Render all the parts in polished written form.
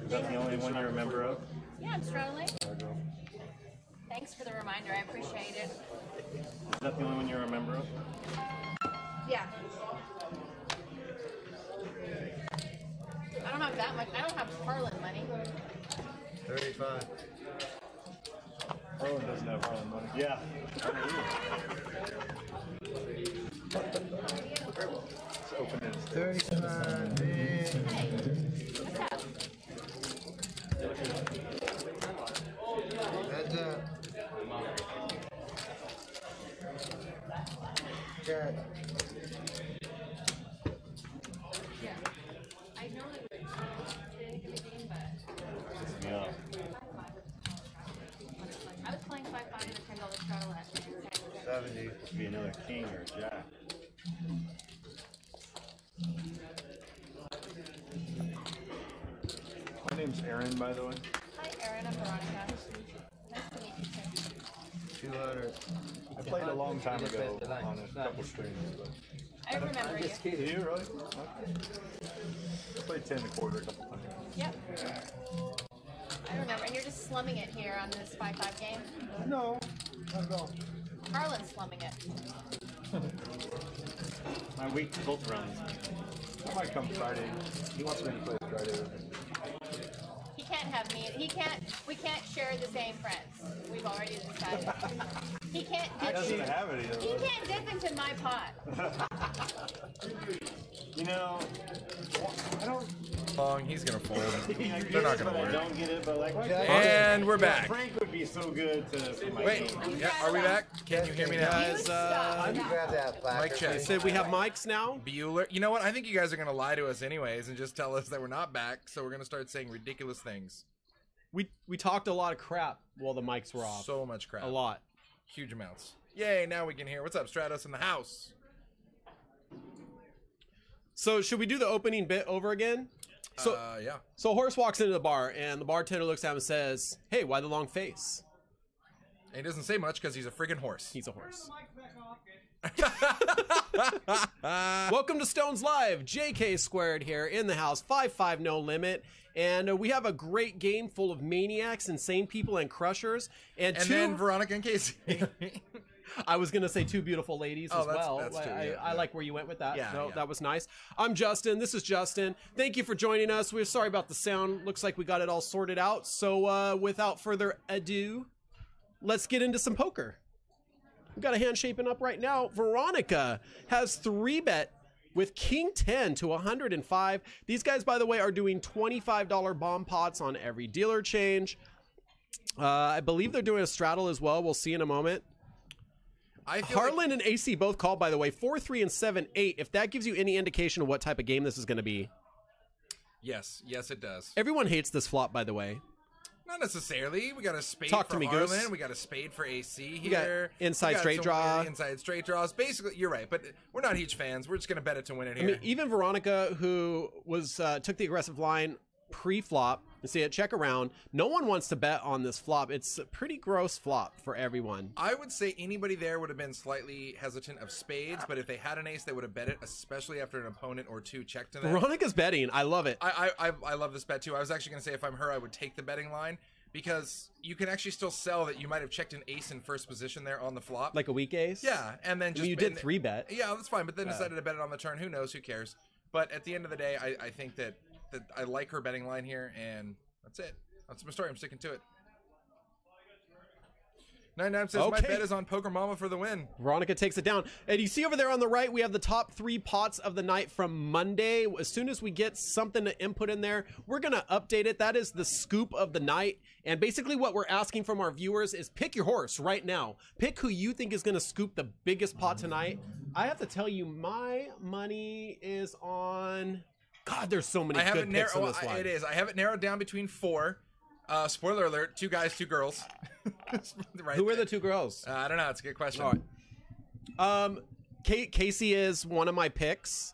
Is that the only one you remember of? Yeah, I'm struggling. Thanks for the reminder. I appreciate it. Is that the only one you remember of? Yeah. I don't have that much. I don't have Harlan money. 35. Harlan doesn't have Harlan money. Yeah. Let's open it. 35. Hey, what's up? Heads up. Jack. Yeah. I know that we did everything, but Yeah. I was playing 5-5 in a $10 straddle last year. 70. Could be another king or a jack. My name's Aaron, by the way. Hi, Erin. I'm Veronica. Nice to meet you, too. 200. I played a long time ago on a couple streams, but I remember you. do you really? Okay. I played 10 and a quarter a couple times. Yep. I remember. And you're just slumming it here on this 5-5 game? No, not at all. Harlan's slumming it. My week both runs. I might come Friday. He wants me to play Friday with him. He can't have me. He can't. We can't share the same friends. We've already decided. He can't He dip. doesn't have any of He those. can't dip into my pot. You know, I don't. Long, he's gonna fold. I They're not gonna I work. don't get it, but like, And we're back. Frank would be so good to my Wait, game. yeah, are we back? Can you hear me now? You stop. Can you grab that placard? Mic check. please? Said we have mics now. Bueller. You know what? I think you guys are gonna lie to us anyways and just tell us that we're not back. So we're gonna start saying ridiculous things. We talked a lot of crap while the mics were off. So much crap. A lot. Huge amounts. Yay! Now we can hear. What's up, Stratos in the house? So should we do the opening bit over again? So Yeah. so Horace walks into the bar and the bartender looks at him and says, "Hey, why the long face?" And he doesn't say much because he's a friggin' horse. He's a horse. Welcome to Stones Live. JK squared here in the house. 5-5 no limit. And we have a great game full of maniacs, insane people, and crushers. And then Veronica and Casey. I was going to say two beautiful ladies as well. That's true, I yeah. like where you went with that. Yeah, No, yeah. that was nice. I'm Justin. This is Justin. Thank you for joining us. We're sorry about the sound. Looks like we got it all sorted out. So without further ado, let's get into some poker. We've got a hand shaping up right now. Veronica has 3-bet with King 10 to 105. These guys, by the way, are doing $25 bomb pots on every dealer change. I believe they're doing a straddle as well. We'll see in a moment. I feel Harlan and AC both called, by the way, 4-3 and 7-8. If that gives you any indication of what type of game this is going to be. Yes, it does. Everyone hates this flop, by the way. Not necessarily. We got a spade Talk for to me, Harlan. Goose. We got a spade for AC We got here. inside We got straight some draw. weird inside straight draws. Basically, you're right, but we're not huge fans. We're just gonna bet it to win it I here. mean, even Veronica, who was took the aggressive line pre-flop, you see it, check around. No one wants to bet on this flop. It's a pretty gross flop for everyone. I would say anybody there would have been slightly hesitant of spades, but if they had an ace, they would have bet it, especially after an opponent or two checked to them. Veronica's betting. I love it. I love this bet too. I was actually gonna say if I'm her, I would take the betting line. Because you can actually still sell that you might have checked an ace in first position there on the flop. Like a weak ace? Yeah, and then I just... mean, you did 3-bet. Yeah, that's fine, but then decided to bet it on the turn. Who knows? Who cares? But at the end of the day, I think that I like her betting line here, and that's it. That's my story. I'm sticking to it. 99 says, my Okay. bet is on Poker Mama for the win. Veronica takes it down. And you see over there on the right, we have the top 3 pots of the night from Monday. As soon as we get something to input in there, we're going to update it. That is the scoop of the night. And basically what we're asking from our viewers is pick your horse right now. Pick who you think is going to scoop the biggest pot tonight. I have to tell you, my money is on... God, there's so many good picks in this one. It is. I have it narrowed down between 4. Spoiler alert, 2 guys, 2 girls. Right Who are there. the 2 girls? I don't know. It's a good question. All right. Casey is one of my picks,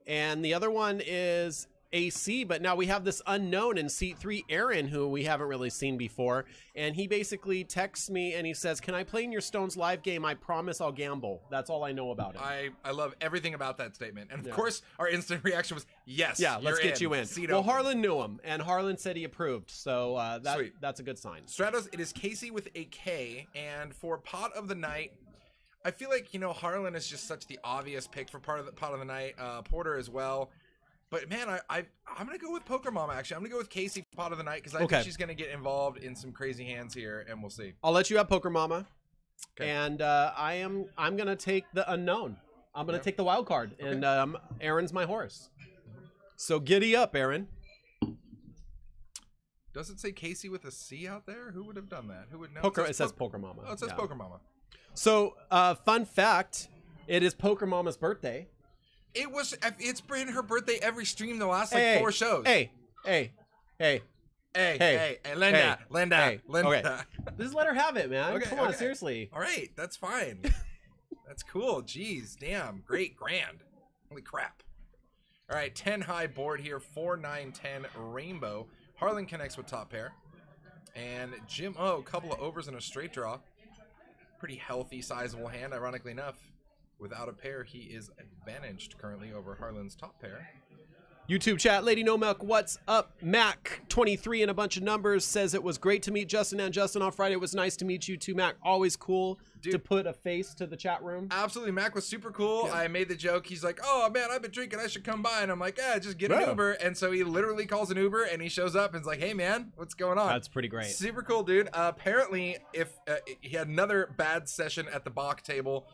and the other one is AC, but now we have this unknown in seat 3, Aaron, who we haven't really seen before. And he basically texts me and he says, can I play in your Stones live game? I promise I'll gamble. That's all I know about it. I love everything about that statement. And of course, our instant reaction was, yes, yeah, let's get you in. Seat well, open. Harlan knew him, and Harlan said he approved. So Sweet. That's a good sign. Stratos, it is Casey with a K. And for pot of the night, I feel like, you know, Harlan is just such the obvious pick for pot of the night. Porter as well. But man, I'm gonna go with Poker Mama. Actually, I'm gonna go with Casey for pot of the night because I think she's gonna get involved in some crazy hands here, and we'll see. I'll let you have Poker Mama, okay. And I'm gonna take the unknown. I'm gonna take the wild card, and Aaron's my horse. So giddy up, Aaron. Does it say Casey with a C out there? Who would have done that? Who would know? It says Poker Mama. Oh, it says Poker Mama. So fun fact, it is Poker Mama's birthday. It's been her birthday every stream the last like 4 shows. Hey, Linda. Okay. Just let her have it, man. Okay, Come on, seriously. All right, that's fine. That's cool. Jeez, damn, great, grand. Holy crap. All right, 10 high board here, 4, 9, 10 rainbow. Harlan connects with top pair. And Jim, a couple of overs and a straight draw. Pretty healthy, sizable hand, ironically enough. Without a pair, he is advantaged currently over Harlan's top pair. YouTube chat, Lady No Milk, what's up? Mac23 and a bunch of numbers says it was great to meet Justin and Justin on Friday. It was nice to meet you too, Mac. Always cool to put a face to the chat room. Absolutely, Mac was super cool. Yeah. I made the joke. He's like, oh man, I've been drinking. I should come by. And I'm like, just get an Uber. And so he literally calls an Uber and he shows up and is like, hey man, what's going on? That's pretty great. Super cool, dude. Apparently, if he had another bad session at the Bach table,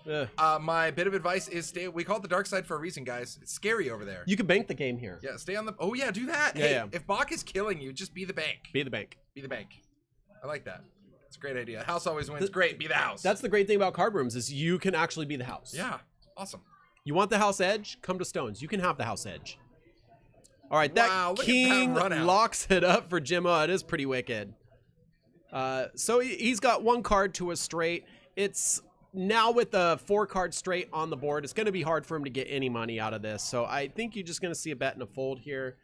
my bit of advice is we call it the dark side for a reason, guys. It's scary over there. You can bank the game here. Yeah, stay on the... Oh yeah, do that. Yeah, hey, if Bach is killing you, just be the bank. Be the bank. Be the bank. I like that. It's a great idea. House always wins. Great, be the house. That's the great thing about card rooms is you can actually be the house. Yeah, awesome. You want the house edge? Come to Stones. You can have the house edge. All right, that king locks it up for Jimmo. It is pretty wicked. So he's got 1 card to a straight. It's now with the 4-card straight on the board. It's going to be hard for him to get any money out of this. So I think you're just going to see a bet and a fold here.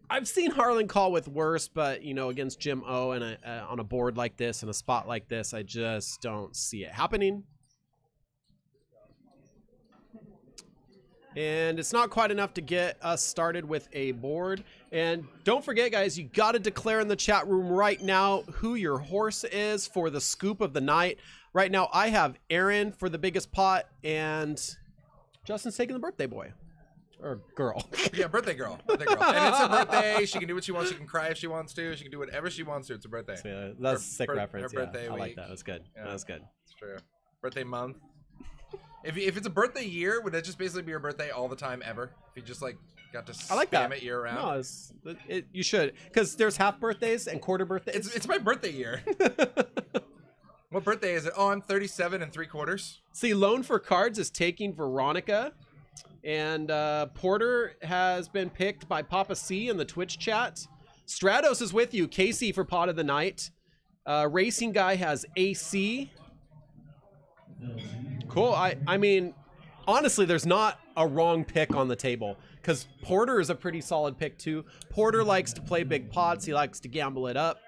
I've seen Harlan call with worse, but, you know, against Jim O and on a board like this and a spot like this, I just don't see it happening. And it's not quite enough to get us started with a board. And don't forget, guys, you got to declare in the chat room right now who your horse is for the scoop of the night. Right now, I have Aaron for the biggest pot, and Justin's taking the birthday boy. Or girl. Yeah, birthday girl. Birthday girl. And it's her birthday. She can do what she wants. She can cry if she wants to. She can do whatever she wants to. It's her birthday. So, that's a sick reference. Her birthday I week. like that. That's good. Yeah, that's good. It's true. Birthday month. If it's a birthday year, would that just basically be your birthday all the time ever? If you just like got to spam it year round? No, you should. Because there's half birthdays and quarter birthdays. It's my birthday year. What birthday is it? Oh, I'm 37 3/4. See, Loan for Cards is taking Veronica. And Porter has been picked by Papa C in the Twitch chat. Stratos is with you. Casey for pot of the night. Racing Guy has AC. Cool. I mean, honestly, there's not a wrong pick on the table because Porter is a pretty solid pick too. Porter likes to play big pots. He likes to gamble it up.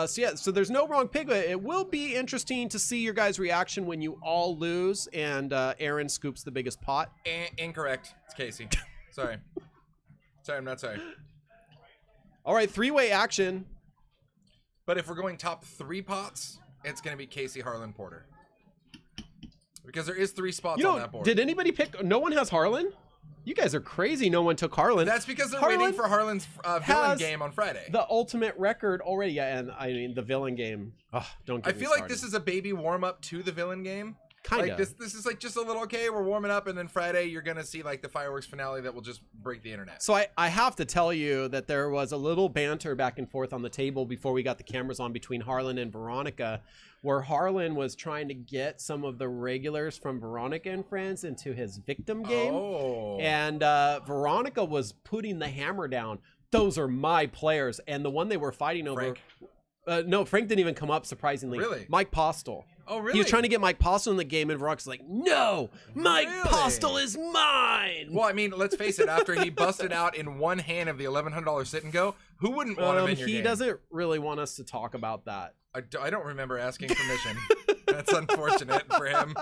So there's no wrong pick. But it will be interesting to see your guys' reaction when you all lose and Aaron scoops the biggest pot. Incorrect. It's Casey. Sorry. Sorry, I'm not sorry. All right, 3-way action. But if we're going top 3 pots, it's going to be Casey, Harlan, Porter. Because there is 3 spots on that board. Did anybody pick? No one has Harlan? You guys are crazy. No one took Harlan. That's because they're waiting for Harlan's villain game on Friday. The ultimate record already. Yeah, and I mean, the villain game. Oh, don't get me started. Like this is a baby warm-up to the villain game. Kind of. Like this is like just a little, okay, we're warming up, and then Friday you're going to see like the fireworks finale that will just break the internet. So I have to tell you that there was a little banter back and forth on the table before we got the cameras on between Harlan and Veronica, where Harlan was trying to get some of the regulars from Veronica and Friends into his victim game. Oh. And Veronica was putting the hammer down. Those are my players. And the one they were fighting over... No, Frank didn't even come up, surprisingly. Really? Mike Postle. Oh, really? He was trying to get Mike Postle in the game, and Veronic's like, no, Mike Really? Postle is mine. Well, I mean, let's face it. After he busted out in one hand of the $1,100 sit and go, who wouldn't want him in your He game? doesn't really want us to talk about that. I don't remember asking permission. That's unfortunate for him.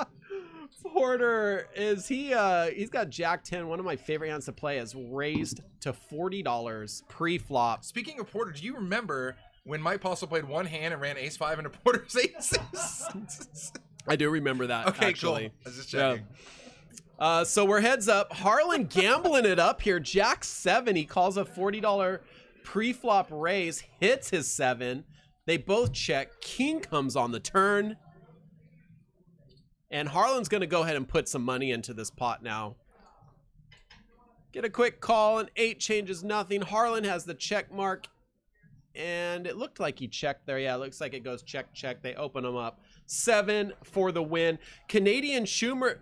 Porter is he's got Jack 10. One of my favorite hands to play is raised to $40 pre-flop. Speaking of Porter, do you remember when Mike Postle played one hand and ran ace 5 into Porter's aces? I do remember that. Okay, actually. cool. I was just checking. So we're heads up. Harlan gambling it up here. Jack 7. He calls a $40 pre-flop raise, hits his 7. They both check. King comes on the turn. And Harlan's going to go ahead and put some money into this pot now. Get a quick call, and 8 changes nothing. Harlan has the check mark. And it looked like he checked there. Yeah, it looks like it goes check, check. They open them up. 7 for the win. Canadian Schumer.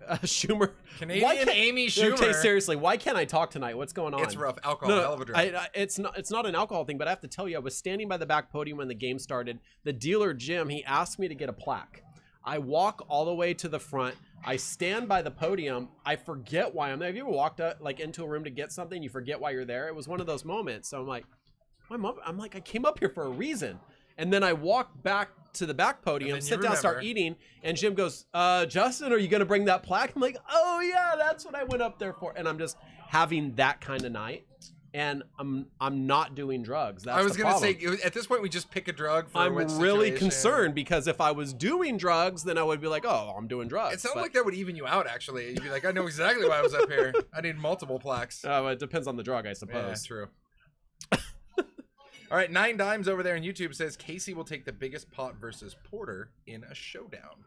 Canadian Amy Schumer. Okay, seriously, why can't I talk tonight? What's going on? It's rough. Alcohol, hell of a drink. It's not an alcohol thing, but I have to tell you, I was standing by the back podium when the game started. The dealer, Jim, he asked me to get a plaque. I walk all the way to the front. I stand by the podium. I forget why I'm there. Have you ever walked up, like, into a room to get something? You forget why you're there. It was one of those moments. So I'm like, I came up here for a reason. And then I walk back to the back podium, sit down, start eating. And Jim goes, Justin, are you going to bring that plaque? I'm like, oh yeah, that's what I went up there for. And I'm just having that kind of night. And I'm not doing drugs. That's I was going to say, at this point, we just pick a drug for I'm which really situation. concerned, because if I was doing drugs, then I would be like, oh, I'm doing drugs. It sounds like that would even you out, actually. You'd be like, I know exactly why I was up here. I need multiple plaques. It depends on the drug, I Yeah, suppose. true. All right, 9 Dimes over there on YouTube says Casey will take the biggest pot versus Porter in a showdown.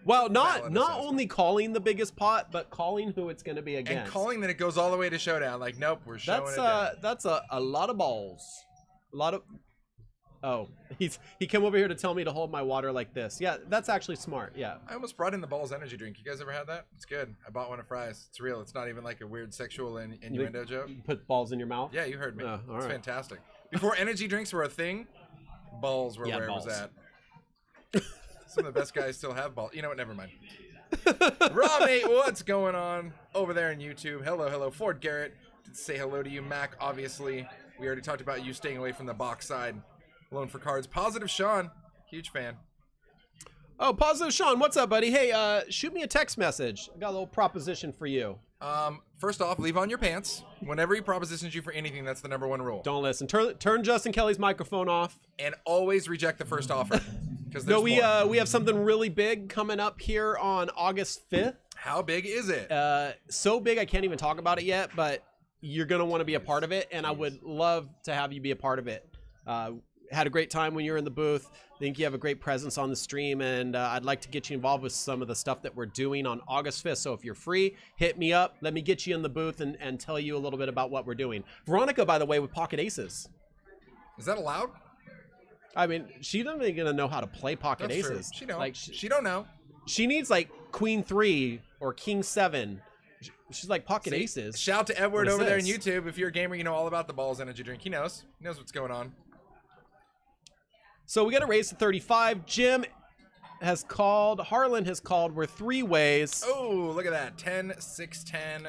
Well, not assessment. only calling the biggest pot, but calling who it's going to be against. And calling that it goes all the way to showdown. Like, nope, we're showing it down. That's a lot of balls. A lot of... Oh, he came over here to tell me to hold my water like this. Yeah, that's actually smart. Yeah. I almost brought in the Balls energy drink. You guys ever had that? It's good. I bought one at Fry's. It's real. It's not even like a weird sexual innuendo joke. You put balls in your mouth? Yeah, you heard me. Oh, all it's right. fantastic. Before energy drinks were a thing, balls were where balls. it was at. Some of the best guys still have balls. You know what? Never mind. Raw mate, what's going on over there on YouTube? Hello. Ford Garrett. Did say hello to you, Mac. Obviously, we already talked about you staying away from the box side. Alone for cards. Positive Sean, huge fan. Oh, Positive Sean, what's up, buddy? Hey, shoot me a text message. I got a little proposition for you. First off, leave on your pants. Whenever he propositions you for anything, that's the #1 rule. Don't listen. Turn Justin Kelly's microphone off. And always reject the first offer. No, we have something really big coming up here on August 5th. How big is it? So big I can't even talk about it yet, but you're gonna want to be a part of it, and I would love to have you be a part of it. Had a great time when you were in the booth. Think you have a great presence on the stream, and I'd like to get you involved with some of the stuff that we're doing on August 5th. So if you're free, hit me up. Let me get you in the booth and tell you a little bit about what we're doing. Veronica, by the way, with pocket aces. Is that allowed? I mean, she doesn't even gonna know how to play pocket That's aces. True. She don't. Like she don't know. She needs like Queen 3 or King 7. She's like pocket aces. Shout to Edward over there on this? YouTube. If you're a gamer, you know all about the Balls energy drink. He knows. He knows what's going on. So we got to raise to 35. Jim has called. Harlan has called. We're 3 ways. Oh, look at that. 10, 6, 10.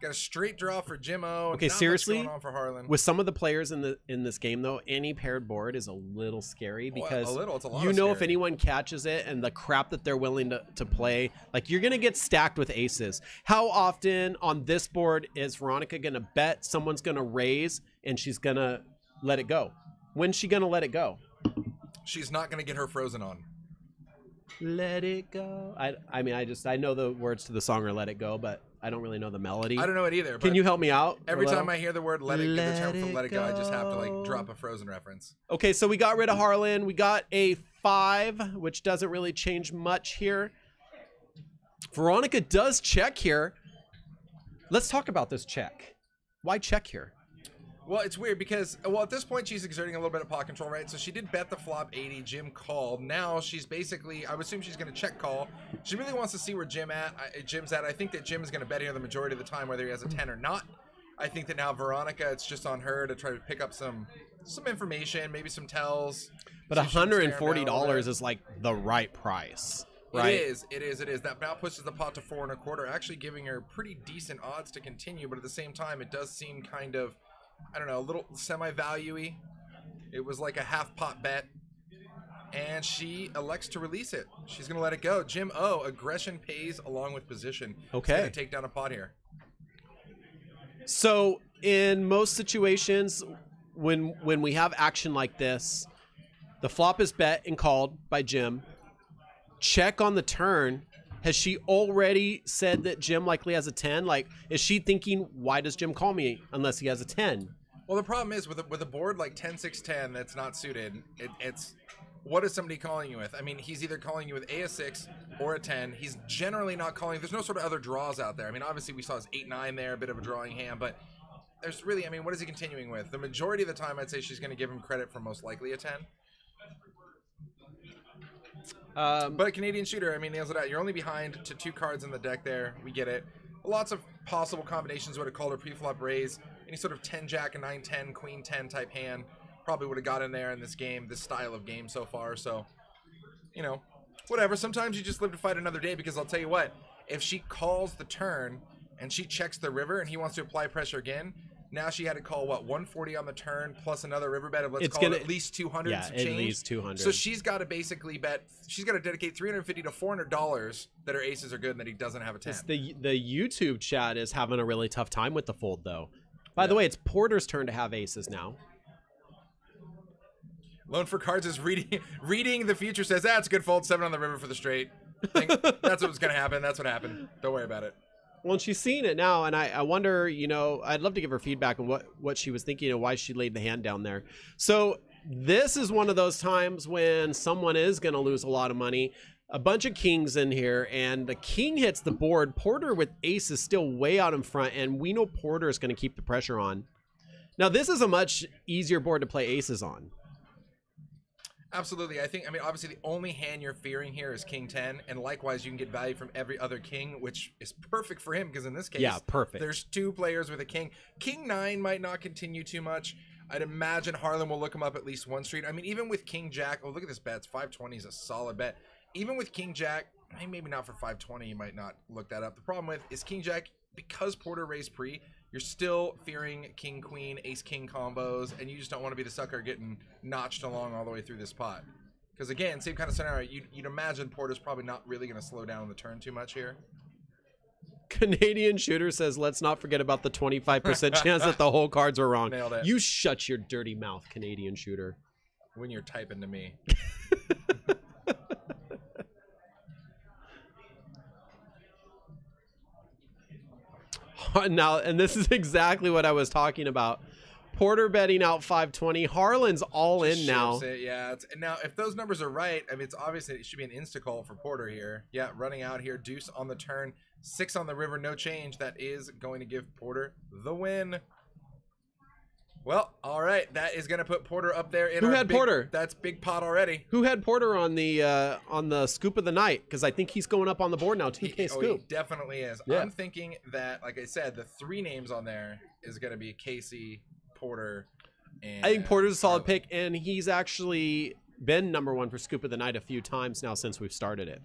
Got a straight draw for Jimmo. Okay, Not seriously, much going on for Harlan. with some of the players in this game, though, any paired board is a little scary because a little, it's a lot you of know if scary. anyone catches it and the crap that they're willing to play, like you're going to get stacked with aces. How often on this board is Veronica going to bet someone's going to raise and she's going to let it go? When's she going to let it go? She's not going to get her frozen on. Let it go. I mean, I know the words to the song or Let It Go, but I don't really know the melody. I don't know it either. Can but you help me out? Every Orlando? time I hear the word let it go, the term for let it go, I just have to like drop a Frozen reference. Okay, so we got rid of Harlan. We got a 5, which doesn't really change much here. Veronica does check here. Let's talk about this check. Why check here? Well, it's weird because, well, at this point, she's exerting a little bit of pot control, right? So she did bet the flop 80. Jim called. Now she's basically, I would assume she's going to check call. She really wants to see where Jim's at. I think that Jim is going to bet here the majority of the time, whether he has a 10 or not. I think that now Veronica, it's just on her to try to pick up some information, maybe some tells. But So she can stare him down a little $140 bit. is like the right price, right? It is. That now pushes the pot to 4 1/4, actually giving her pretty decent odds to continue. But at the same time, it does seem kind of, I don't know, a little semi-value-y. It was like a half pot bet. And she elects to release it. She's going to let it go. Jim O, aggression pays along with position. Okay. He's going to take down a pot here. So in most situations, when we have action like this, the flop is bet and called by Jim. Check on the turn. Has she already said that Jim likely has a 10? Like, is she thinking, why does Jim call me unless he has a 10? Well, the problem is with a board like 10-6-10 that's not suited, it's what is somebody calling you with? I mean, he's either calling you with a 6 or a 10. He's generally not calling. There's no sort of other draws out there. I mean, obviously we saw his 8-9 there, a bit of a drawing hand, but there's really, I mean, what is he continuing with? The majority of the time, I'd say she's going to give him credit for most likely a 10. But Canadian Shooter, I mean, nails it out. You're only behind to 2 cards in the deck there. We get it. Lots of possible combinations would have called her pre-flop raise. Any sort of 10-jack, a 9-10, queen-10 type hand probably would have got in there in this game, this style of game so far. So, you know, whatever. Sometimes you just live to fight another day, because I'll tell you what, if she calls the turn and she checks the river and he wants to apply pressure again, now she had to call, what, 140 on the turn plus another river bet of, let's call it at least 200. Yeah, at least 200. So she's got to basically bet, she's got to dedicate $350 to $400 that her aces are good and that he doesn't have a 10. The YouTube chat is having a really tough time with the fold, though. By the way, it's Porter's turn to have aces now. Loan for Cards is reading the future, says, that's a good fold, 7 on the river for the straight. That's what's going to happen. That's what happened. Don't worry about it. Well, and she's seeing it now, and I wonder, you know, I'd love to give her feedback on what she was thinking and why she laid the hand down there. So this is one of those times when someone is going to lose a lot of money. A bunch of kings in here, and the king hits the board. Porter with ace is still way out in front, and we know Porter is going to keep the pressure on. Now, this is a much easier board to play aces on. Absolutely. I mean, obviously the only hand you're fearing here is King 10, and likewise you can get value from every other king, which is perfect for him, because in this case, yeah, perfect. There's 2 players with a king. King 9 might not continue too much. I'd imagine Harlan will look him up at least one street. I mean, even with King Jack, oh, look at this bet. It's 520 is a solid bet. Even with King Jack, maybe not for 520, you might not look that up. The problem with is King Jack, because Porter raised pre, you're still fearing King Queen, Ace King combos, and you just don't want to be the sucker getting notched along all the way through this pot. Because again, same kind of scenario, you'd imagine Porter's probably not really going to slow down on the turn too much here. Canadian Shooter says, let's not forget about the 25% chance that the whole cards were wrong. Nailed it. You shut your dirty mouth, Canadian Shooter. When you're typing to me. Now, and this is exactly what I was talking about. Porter betting out 520. Harlan's all in now. Yeah. Now, if those numbers are right, I mean, it's obviously it should be an insta call for Porter here. Yeah, running out here, deuce on the turn, 6 on the river, no change. That is going to give Porter the win. Well, all right, that is going to put Porter up there. Who had Porter? That's big pot already. Who had Porter on the scoop of the night? Because I think he's going up on the board now. 2K scoop. He definitely is. Yeah. I'm thinking that, like I said, the 3 names on there is going to be Casey, Porter, and I think Porter's a solid pick, and he's actually been #1 for scoop of the night a few times now since we've started it.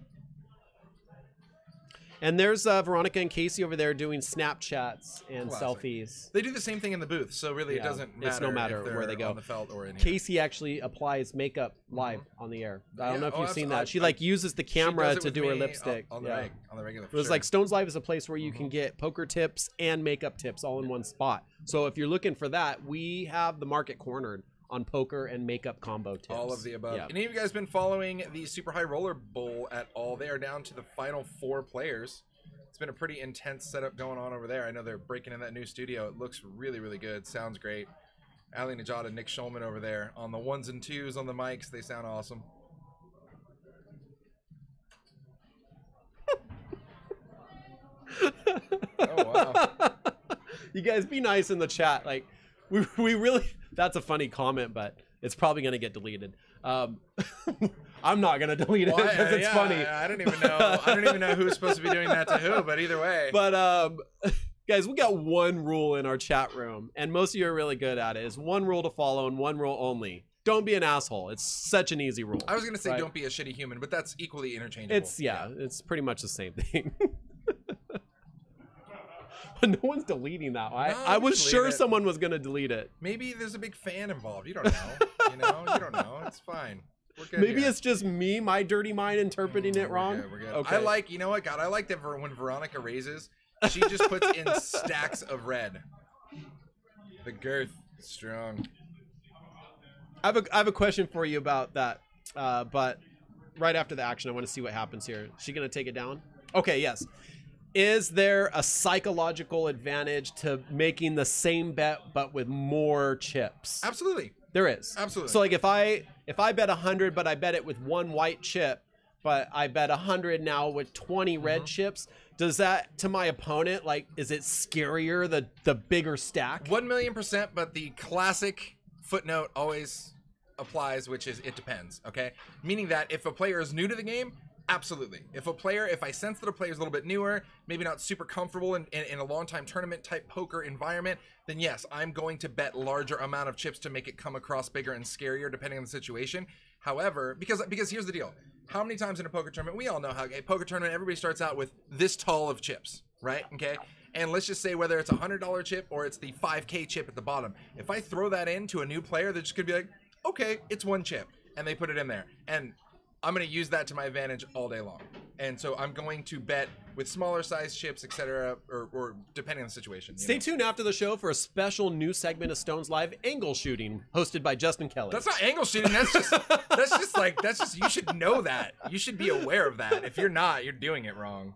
And there's Veronica and Casey over there doing Snapchats and selfies. They do the same thing in the booth, so really it doesn't matter. It's no matter if where they go. On the felt or in here. Casey actually applies makeup live on the air. I don't know if you've seen that. She like uses the camera to do her lipstick. On the regular. It was like Stones Live is a place where you can get poker tips and makeup tips all in one spot. So if you're looking for that, we have the market cornered on poker and makeup combo tips. All of the above. Yeah. Any of you guys been following the Super High Roller Bowl at all? They are down to the final 4 players. It's been a pretty intense setup going on over there. I know they're breaking in that new studio. It looks really, really good. Sounds great. Ali Najad and Nick Schulman over there on the 1s and 2s on the mics. They sound awesome. Oh, wow. You guys be nice in the chat. Like, we really, that's a funny comment, but it's probably going to get deleted. I'm not going to delete it because it's funny. I don't even know. I don't even know who's supposed to be doing that to who, but either way. But Guys, we got one rule in our chat room, and most of you are really good at it. It's one rule to follow and one rule only. Don't be an asshole. It's such an easy rule. I was gonna say right? don't be a shitty human, but that's equally interchangeable. It's it's pretty much the same thing. No one's deleting that. I was sure someone was gonna delete it. Maybe there's a big fan involved. You don't know. You don't know. It's fine. We're good Maybe here. it's just me, my dirty mind, interpreting it wrong. We're good. Okay. I like, you know what, God, I like that when Veronica raises, she just puts in stacks of red. The girth, strong. I have a question for you about that, but right after the action, I want to see what happens here. Is she gonna take it down? Okay, yes. Is there a psychological advantage to making the same bet but with more chips? Absolutely. There is. Absolutely. So like if I bet 100, but I bet it with one white chip, but I bet 100 now with 20 red chips, does that, to my opponent, like, is it scarier, the bigger stack? 1,000,000%, but the classic footnote always applies, which is it depends, okay? Meaning that if a player is new to the game, absolutely. If I sense that a player is a little bit newer, maybe not super comfortable in a long-time tournament type poker environment, then yes, I'm going to bet larger amount of chips to make it come across bigger and scarier depending on the situation. However, because here's the deal. How many times in a poker tournament, we all know how a poker tournament, everybody starts out with this tall of chips, right? Okay? And let's just say whether it's a $100 chip or it's the 5K chip at the bottom. If I throw that into a new player, they're just going to be like, okay, it's one chip. And they put it in there. And I'm going to use that to my advantage all day long. And so I'm going to bet with smaller size chips, etc., or depending on the situation. Stay tuned after the show for a special new segment of Stones Live, Angle Shooting, hosted by Justin Kelly. That's not angle shooting. That's just you should know that. You should be aware of that. If you're not, you're doing it wrong.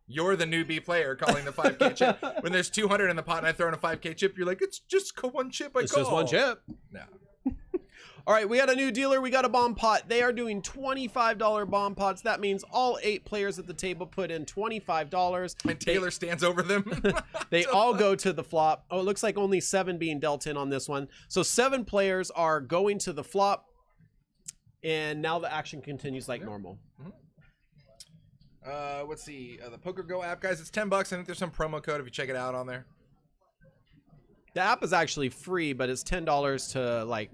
You're the newbie player calling the 5K chip. When there's 200 in the pot and I throw in a 5K chip, you're like, it's just one chip I call. It's just one chip. No. All right, we got a new dealer. We got a bomb pot. They are doing $25 bomb pots. That means all 8 players at the table put in $25. And Taylor stands over them. They all go to the flop. Oh, it looks like only 7 being dealt in on this one. So 7 players are going to the flop. And now the action continues like normal. Let's see. The Poker Go app, guys, it's $10. I think there's some promo code if you check it out on there. The app is actually free, but it's $10 to like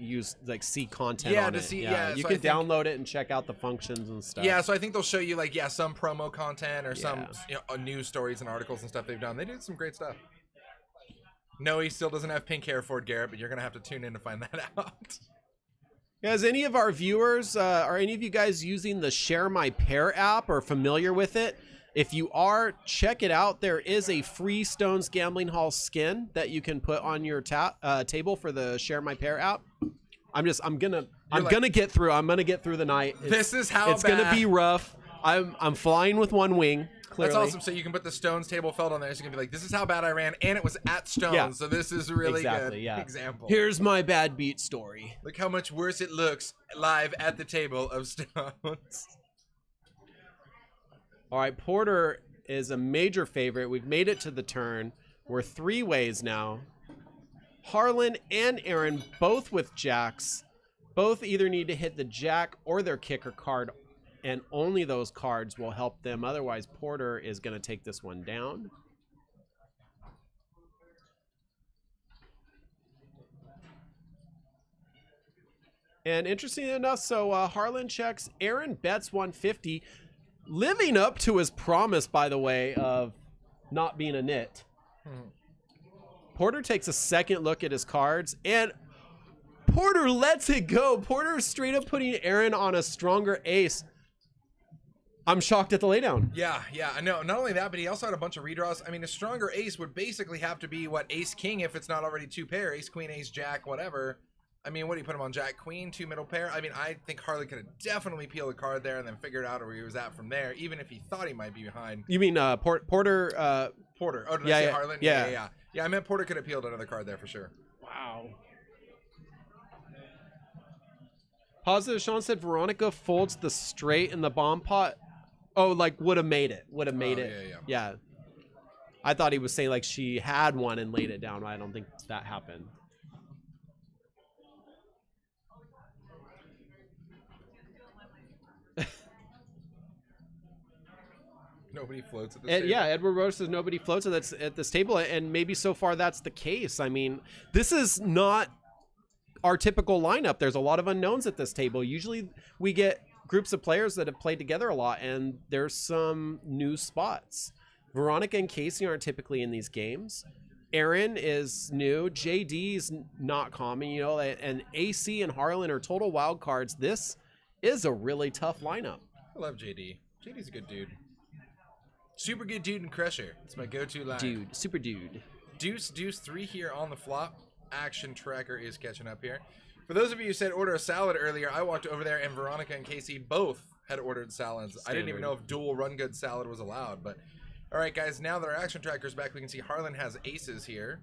see content on it. You so can download it and check out the functions and stuff. Yeah, so I think they'll show you like some promo content or some news stories and articles and stuff they've done. They do some great stuff. No, he still doesn't have pink hair for it, Garrett, but you're gonna have to tune in to find that out. As any of our viewers, are any of you guys using the Share My Pair app or familiar with it? If you are, check it out. There is a free Stones Gambling Hall skin that you can put on your table for the Share My Pair app. I'm gonna get through. I'm gonna get through the night. This is how it's gonna be rough. I'm flying with one wing. Clearly. That's awesome. So you can put the Stones table felt on there. So you can be like, this is how bad I ran, and it was at Stones. Yeah. So this is really good yeah. example. Here's my bad beat story. Look how much worse it looks live at the table of Stones. All right, Porter is a major favorite. We've made it to the turn. We're 3 ways now. Harlan and Aaron both with jacks. Both either need to hit the jack or their kicker card, and only those cards will help them. Otherwise, Porter is going to take this one down. And interesting enough, so Harlan checks. Aaron bets 150. Living up to his promise, by the way, of not being a nit. Porter takes a second look at his cards, and Porter lets it go. Porter straight up putting Aaron on a stronger ace. I'm shocked at the laydown. Yeah, I know. Not only that, but he also had a bunch of redraws. I mean, a stronger ace would basically have to be, what, ace-king if it's not already 2 pair. Ace-queen, ace-jack, whatever. I mean, what do you put him on? Jack, queen, 2 middle pair? I mean, I think Harlan could have definitely peeled a card there and then figured out where he was at from there, even if he thought he might be behind. You mean Porter? Porter. Oh, did I say Harlan? Yeah. Yeah, I meant Porter could have peeled another card there for sure. Wow. Positive Sean said Veronica folds the straight in the bomb pot. Oh, like would have made it. Would have made it. Yeah. I thought he was saying like she had one and laid it down. I don't think that happened. Nobody floats at this And table. yeah, Edward Rhoda says nobody floats at this table, and maybe so far that's the case. I mean, this is not our typical lineup. There's a lot of unknowns at this table. Usually we get groups of players that have played together a lot, and there's some new spots. Veronica and Casey aren't typically in these games. Aaron is new. JD's not common, you know, and AC and Harlan are total wild cards. This is a really tough lineup. I love JD. JD's a good dude. Super good dude and crusher. It's my go-to line. Dude, super dude. Deuce, 3 here on the flop. Action tracker is catching up here. For those of you who said order a salad earlier, I walked over there and Veronica and Casey both had ordered salads. I didn't even know if dual run good salad was allowed, but all right, guys, now that our action tracker's back, we can see Harlan has aces here.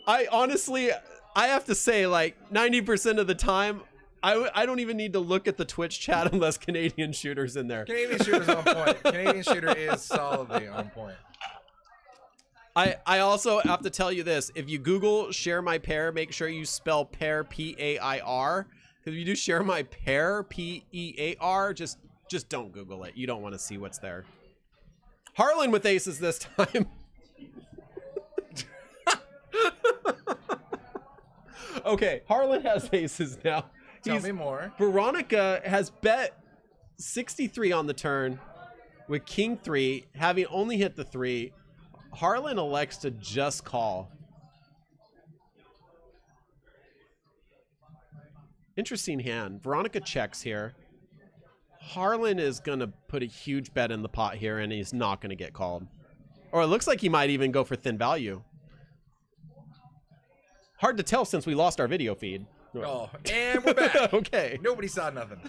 I honestly, I have to say, like 90% of the time, I don't even need to look at the Twitch chat unless Canadian Shooter's in there. Canadian Shooter's on point. Canadian Shooter is solidly on point. I also have to tell you this. If you Google share my pair, make sure you spell pair P-A-I-R. If you do share my pair P-E-A-R, just don't Google it. You don't want to see what's there. Harlan with aces this time. Okay, Harlan has aces now. Tell me more. Veronica has bet 63 on the turn with king 3, having only hit the 3. Harlan elects to just call. Interesting hand. Veronica checks here. Harlan is going to put a huge bet in the pot here, and he's not going to get called. Or it looks like he might even go for thin value. Hard to tell since we lost our video feed. Oh, and we're back. Okay. Nobody saw nothing.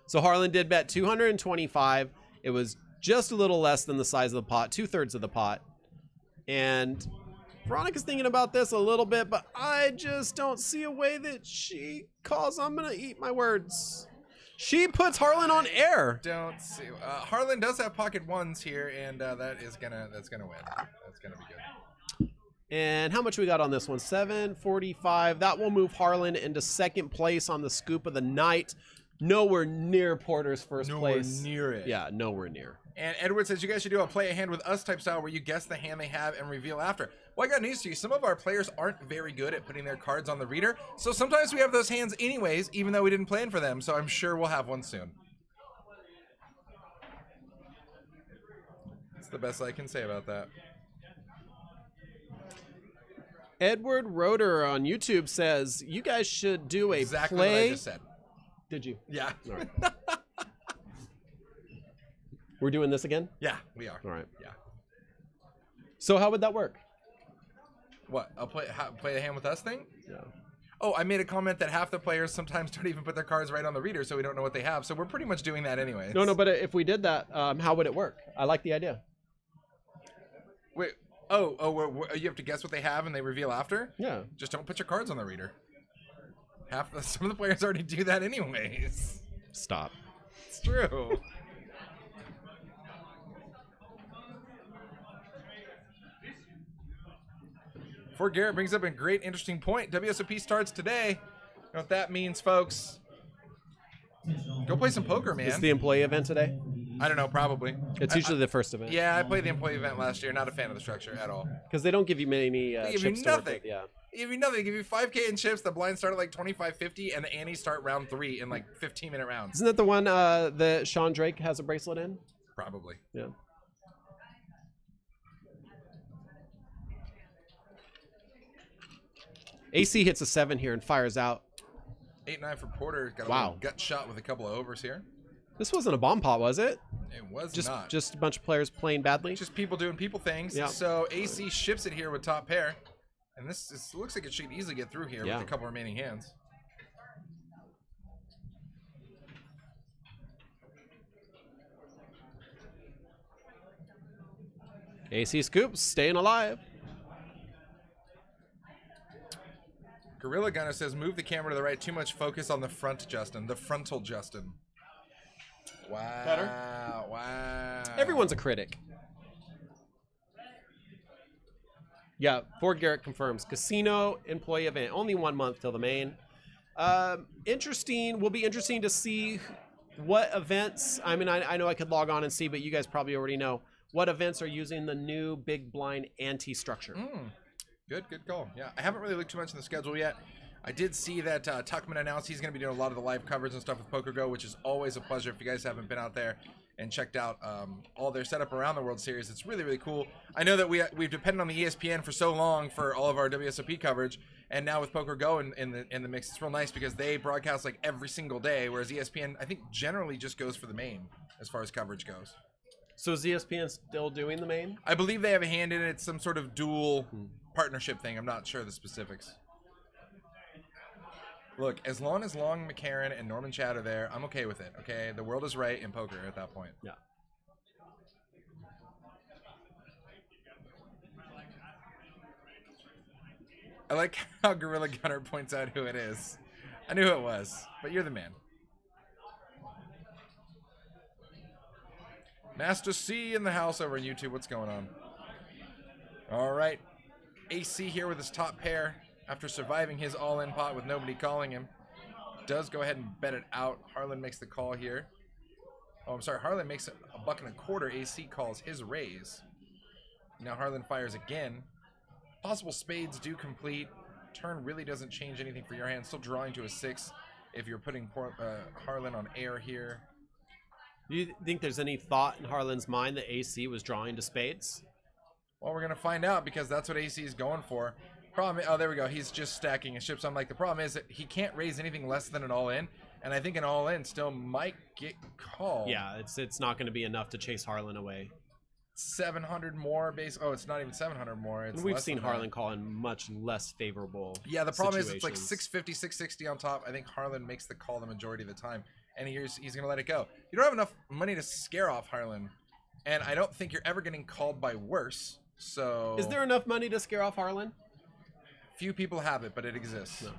So Harlan did bet 225. It was just a little less than the size of the pot, 2/3 of the pot. And Veronica's thinking about this a little bit, but I just don't see a way that she calls. I'm going to eat my words. She puts Harlan on air. Don't see. Harlan does have pocket ones here, and that's gonna win. That's gonna be good. And how much we got on this one? 745. That will move Harlan into second place on the scoop of the night. Nowhere near Porter's first place. Nowhere near it. Yeah, nowhere near. And Edward says you guys should do a play a hand with us type style where you guess the hand they have and reveal after. Well, I got news to you. Some of our players aren't very good at putting their cards on the reader, so sometimes we have those hands anyways, even though we didn't plan for them. So I'm sure we'll have one soon. That's the best I can say about that. Edward Roeder on YouTube says you guys should do a Exactly play. what I just said. Did you? Yeah. All right. We're doing this again? Yeah, we are. All right. Yeah. So how would that work? What? I'll play the hand with us thing? Yeah. Oh, I made a comment that half the players sometimes don't even put their cards right on the reader, so we don't know what they have. So we're pretty much doing that anyway. No, but if we did that, how would it work? I like the idea. Wait. You have to guess what they have and they reveal after? Yeah. Just don't put your cards on the reader. Some of the players already do that anyways. Stop. It's true. Before Garrett brings up a great, interesting point, WSOP starts today. You know what that means, folks? Go play some poker, man. Is the employee event today? I don't know, probably. It's usually the first event. Yeah, I played the employee event last year. Not a fan of the structure at all. Because they don't give you many They give you chips to work nothing. with. Yeah. They give you nothing. They give you 5K in chips. The blinds start at like 25.50, and the antes start round 3 in like 15-minute rounds. Isn't that the one that Sean Drake has a bracelet in? Probably. Yeah. AC hits a 7 here and fires out. 8-9 for Porter. Got a Wow. little gut shot with a couple of overs here. This wasn't a bomb pot, was it? It was Just not. just a bunch of players playing badly. Just people doing people things. Yeah. So AC ships it here with top pair. And this looks like it should easily get through here Yeah. with a couple remaining hands. AC scoops, staying alive. Gorilla Gunner says, move the camera to the right. Too much focus on the front, Justin. The frontal, Justin. Wow. Better? Wow. Everyone's a critic. Yeah, Ford Garrett confirms. Casino employee event. Only 1 month till the main. Interesting. Will be interesting to see what events. I mean, I know I could log on and see, but you guys probably already know what events are using the new big blind ante structure. Good call. Yeah, I haven't really looked too much in the schedule yet. I did see that Tuckman announced he's going to be doing a lot of the live coverage and stuff with Poker Go, which is always a pleasure. If you guys haven't been out there and checked out all their setup around the World Series, it's really, really cool. I know that we've depended on the ESPN for so long for all of our WSOP coverage, and now with Poker Go in the mix, it's real nice because they broadcast like every single day, whereas ESPN, I think, generally just goes for the main as far as coverage goes. So is ESPN still doing the main? I believe they have a hand in it. It's some sort of dual partnership thing. I'm not sure the specifics. Look, as long as Long McCarran and Norman Chad are there, I'm okay with it, okay? The world is right in poker at that point. Yeah. I like how Gorilla Gunner points out who it is. I knew who it was, but you're the man. Master C in the house over on YouTube. What's going on? All right. AC here with his top pair. After surviving his all-in pot with nobody calling him, does go ahead and bet it out. Harlan makes the call here. Oh, I'm sorry. Harlan makes a $1.25. AC calls his raise. Now Harlan fires again. Possible spades do complete. Turn really doesn't change anything for your hand. Still drawing to a 6 if you're putting Harlan on air here. Do you think there's any thought in Harlan's mind that AC was drawing to spades? Well, we're going to find out because that's what AC is going for. Problem, oh, there we go. He's just stacking his chips. I'm like, the problem is that he can't raise anything less than an all-in, and I think an all-in still might get called. Yeah, it's not going to be enough to chase Harlan away. 700 more base. Oh, it's not even 700 more. It's We've less seen than Harlan that. call in much less favorable. Yeah, the problem is it's like situations. 650, 660 on top. I think Harlan makes the call the majority of the time, and he's going to let it go. You don't have enough money to scare off Harlan, and I don't think you're ever getting called by worse. So Is there enough money to scare off Harlan? few people have it, but it exists. No.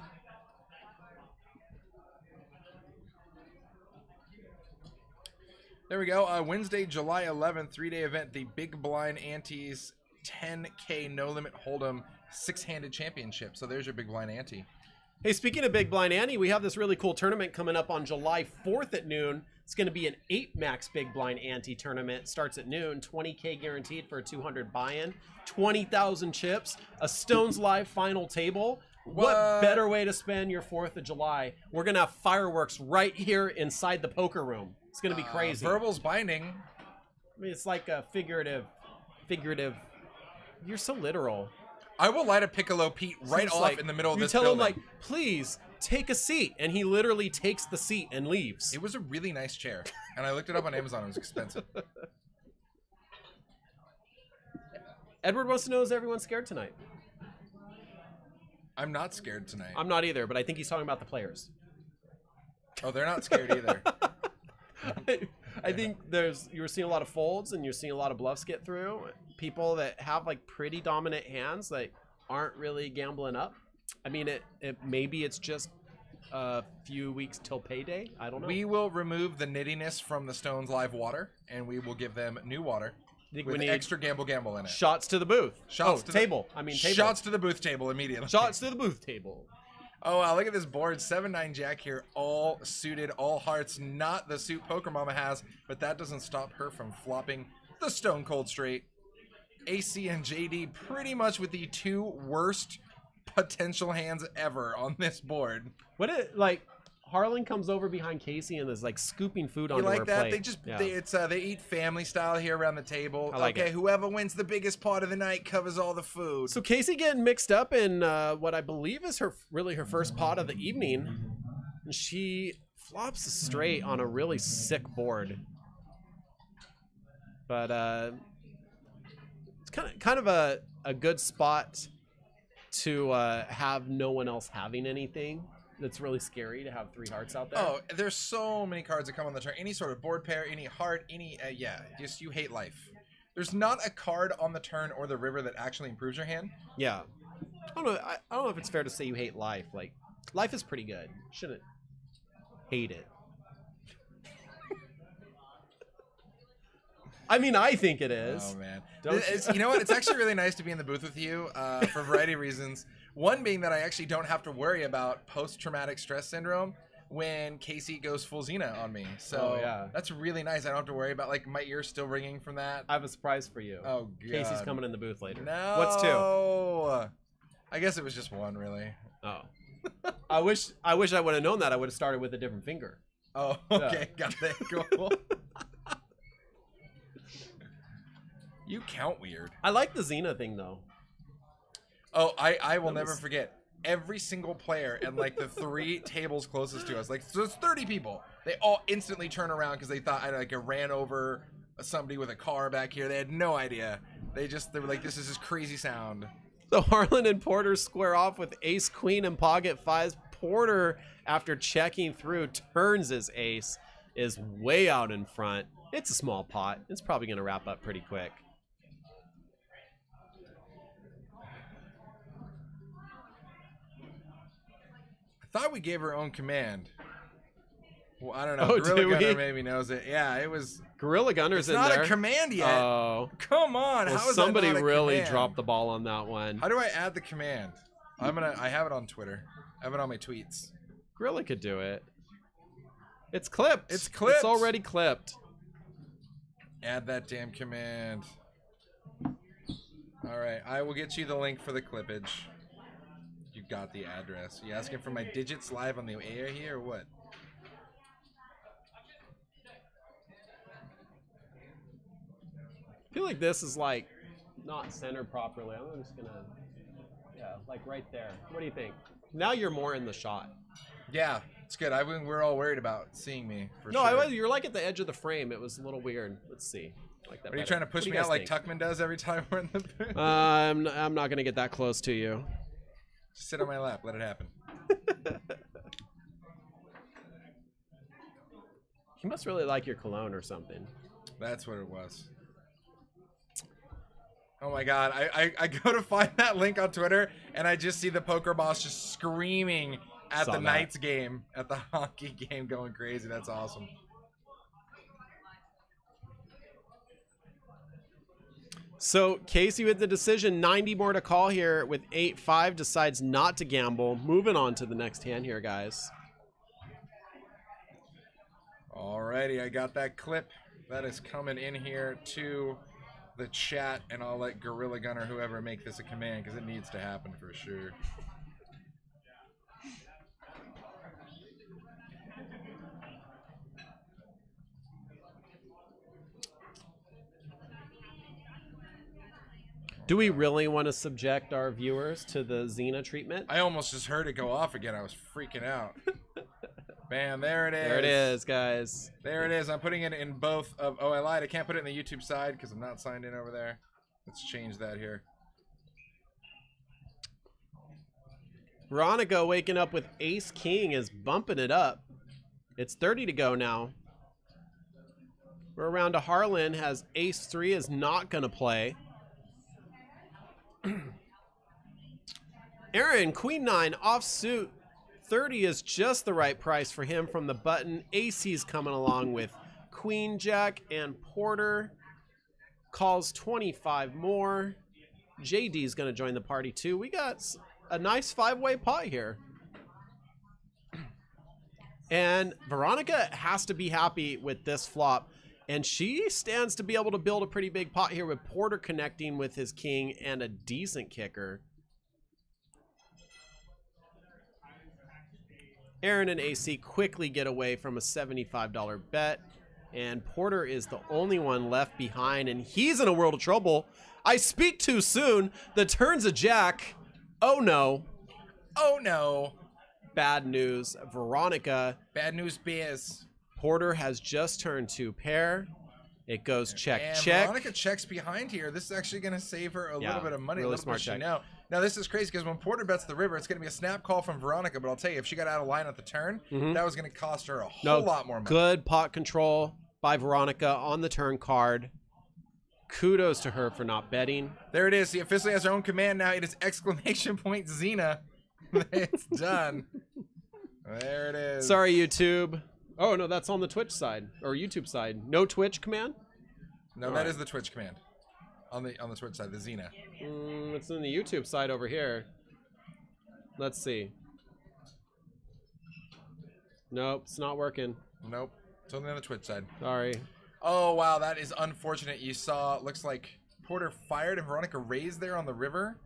There we go. Wednesday, July 11th, 3-day event. The Big Blind Antes 10K No Limit Hold'em 6-handed championship. So there's your Big Blind Ante. Hey, speaking of Big Blind Ante, we have this really cool tournament coming up on July 4th at noon. It's going to be an 8-max Big Blind Ante tournament. Starts at noon. 20K guaranteed for a 200 buy-in. 20,000 chips. A Stones Live final table. What better way to spend your 4th of July? We're going to have fireworks right here inside the poker room. It's going to be crazy. Verbal's binding. I mean, it's like a figurative. You're so literal. I will light a Piccolo Pete right It's off like, in the middle of you this tell building. him, like, please take a seat. And he literally takes the seat and leaves. It was a really nice chair, and I looked it up on Amazon. It was expensive. Edward wants to know, is everyone scared tonight? I'm not scared tonight. I'm not either, but I think he's talking about the players. Oh, they're not scared either. I think you were seeing a lot of folds and you're seeing a lot of bluffs get through. People that have like pretty dominant hands that aren't really gambling up. I mean, maybe it's just a few weeks till payday. I don't know. We will remove the nittiness from the Stones Live water, and we will give them new water think with we need extra gamble in it. shots to the booth. Shots to the- table. I mean, table. Shots to the booth table immediately. Shots to the booth table. Oh, wow, look at this board. 7-9 Jack here, all suited, all hearts. Not the suit Poker Mama has, but that doesn't stop her from flopping the Stone Cold Straight. AC and JD pretty much with the 2 worst potential hands ever on this board. Harlan comes over behind Casey and is like scooping food You onto like her that? plate. They just Yeah. they eat family style here around the table. I like okay, it. whoever wins the biggest part of the night covers all the food. So Casey getting mixed up in what I believe is her first pot of the evening. And she flops a straight on a really sick board. But it's kind of a good spot to have no one else having anything. That's really scary to have 3 hearts out there. Oh, there's so many cards that come on the turn. Any sort of board pair, any heart, any just you hate life. There's not a card on the turn or the river that actually improves your hand. Yeah. I don't know if it's fair to say you hate life. Like, life is pretty good. Shouldn't hate it. I mean, I think it is. Oh man, Don't you know what? It's actually really nice to be in the booth with you for a variety of reasons. One being that I actually don't have to worry about post-traumatic stress syndrome when Casey goes full Xena on me. So that's really nice. I don't have to worry about like my ears still ringing from that. I have a surprise for you. Oh god. Casey's coming in the booth later. No. What's 2? I guess it was just 1, really. Oh. I wish I would have known that. I would have started with a different finger. Oh, okay. Got that. Cool. You count weird. I like the Xena thing though. Oh, I will never forget. Every single player and like the 3 tables closest to us, like so it's 30 people. They all instantly turn around because they thought I ran over somebody with a car back here. They had no idea. They were like, this is this crazy sound. So Harlan and Porter square off with ace queen and pocket 5s. Porter, after checking through, turns his ace, is way out in front. It's a small pot. It's probably going to wrap up pretty quick. I thought we gave her own command. Well, I don't know. Oh, Gorilla did we? Gunner maybe knows it. Yeah, it was. Gorilla Gunner's It's in not there. a command yet. Oh. Come on. Well, How is somebody that not a really command? dropped the ball on that one. How do I add the command? I have it on Twitter. I have it on my tweets. Gorilla could do it. It's clipped. It's clipped. It's already clipped. Add that damn command. All right, I will get you the link for the clippage. You got the address. You asking for my digits live on the air here or what? I feel like this is like not centered properly. I'm just gonna, like right there. What do you think? Now you're more in the shot. Yeah, it's good. We're all worried about seeing me. For No, sure. you're like at the edge of the frame. It was a little weird. Let's see. Like that. Are you better. trying to push What do me you out guys like think? Tuckman does every time we're in the booth? I'm not gonna get that close to you. Just sit on my lap. Let it happen. He must really like your cologne or something. That's what it was. Oh my god, I go to find that link on Twitter and I just see the poker boss just screaming at Saw the that. Knights game, at the hockey game, going crazy. That's awesome. So Casey with the decision, 90 more to call here with 8-5, decides not to gamble. Moving on to the next hand here, guys. Alrighty, I got that clip. That is coming in here to the chat, and I'll let Gorilla Gunner, whoever, make this a command because it needs to happen for sure. Do we really want to subject our viewers to the Xena treatment? I almost just heard it go off again. I was freaking out. Bam, there it is. There it is, guys. There it is. I'm putting it in both of... Oh, I lied. I can't put it in the YouTube side because I'm not signed in over there. Let's change that here. Veronica waking up with Ace King is bumping it up. It's 30 to go now. We're around to Harlan, has Ace 3, is not going to play. Aaron, Queen 9, offsuit. 30 is just the right price for him from the button. AC's coming along with Queen Jack and Porter. Calls 25 more. JD's going to join the party too. We got a nice 5-way pot here. And Veronica has to be happy with this flop. And she stands to be able to build a pretty big pot here with Porter connecting with his king and a decent kicker. Aaron and AC quickly get away from a $75 bet. And Porter is the only one left behind, and he's in a world of trouble. I speak too soon. The turn's a jack. Oh no. Oh no. Bad news. Veronica. Bad news, Biz. Porter has just turned 2 pair. It goes check, And check. Veronica checks behind here. This is actually going to save her a Yeah, little bit of money. really a little smart bit check. Now, this is crazy because when Porter bets the river, it's going to be a snap call from Veronica. But I'll tell you, if she got out of line at the turn, that was going to cost her a whole lot more money. Good pot control by Veronica on the turn card. Kudos to her for not betting. There it is. She officially has her own command now. It is ! Xena. It's done. There it is. Sorry, YouTube. Oh, no, that's on the Twitch side or YouTube side. No Twitch command? No, that is the Twitch command. On the Twitch side, the Xena. It's in the YouTube side over here. Let's see. Nope, it's not working. Nope. It's only on the Twitch side. Sorry. Oh, wow, that is unfortunate. You saw, looks like Porter fired and Veronica raised there on the river.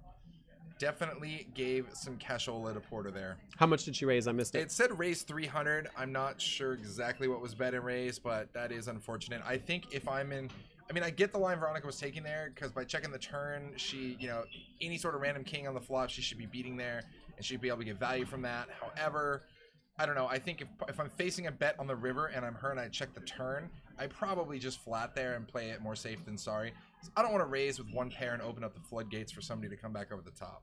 Definitely gave some cashola to Porter there. How much did she raise? I missed it. It said raise 300. I'm not sure exactly what was bet and raised, but that is unfortunate. I think if I'm in... I mean, I get the line Veronica was taking there because by checking the turn, she, you know, any sort of random king on the flop, she should be beating there and she'd be able to get value from that. However, I don't know. I think if I'm facing a bet on the river and I'm her and I check the turn, I probably just flat there and play it more safe than sorry. I don't want to raise with one pair and open up the floodgates for somebody to come back over the top.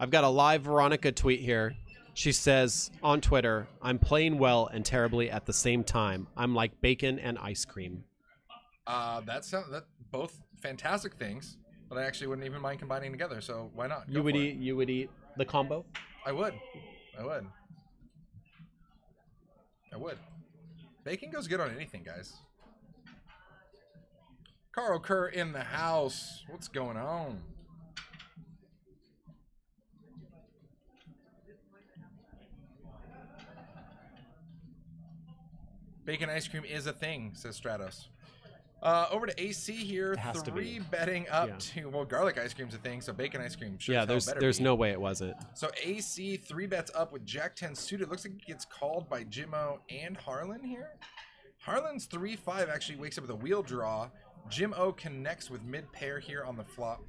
I've got a live Veronica tweet here. She says on Twitter, "I'm playing well and terribly at the same time. I'm like bacon and ice cream." That's both fantastic things, but I actually wouldn't even mind combining together. So why not? You would eat the combo? I would. Bacon goes good on anything, guys. Carl Kerr in the house. What's going on? Bacon ice cream is a thing, says Stratos. Over to AC here. Three betting up to, well, garlic ice cream's a thing, so bacon ice cream should there's no way it wasn't. So AC 3 bets up with Jack 10 suited. Looks like it gets called by Jimmo and Harlan here. Harlan's 3-5 actually wakes up with a wheel draw. Jim O connects with mid pair here on the flop.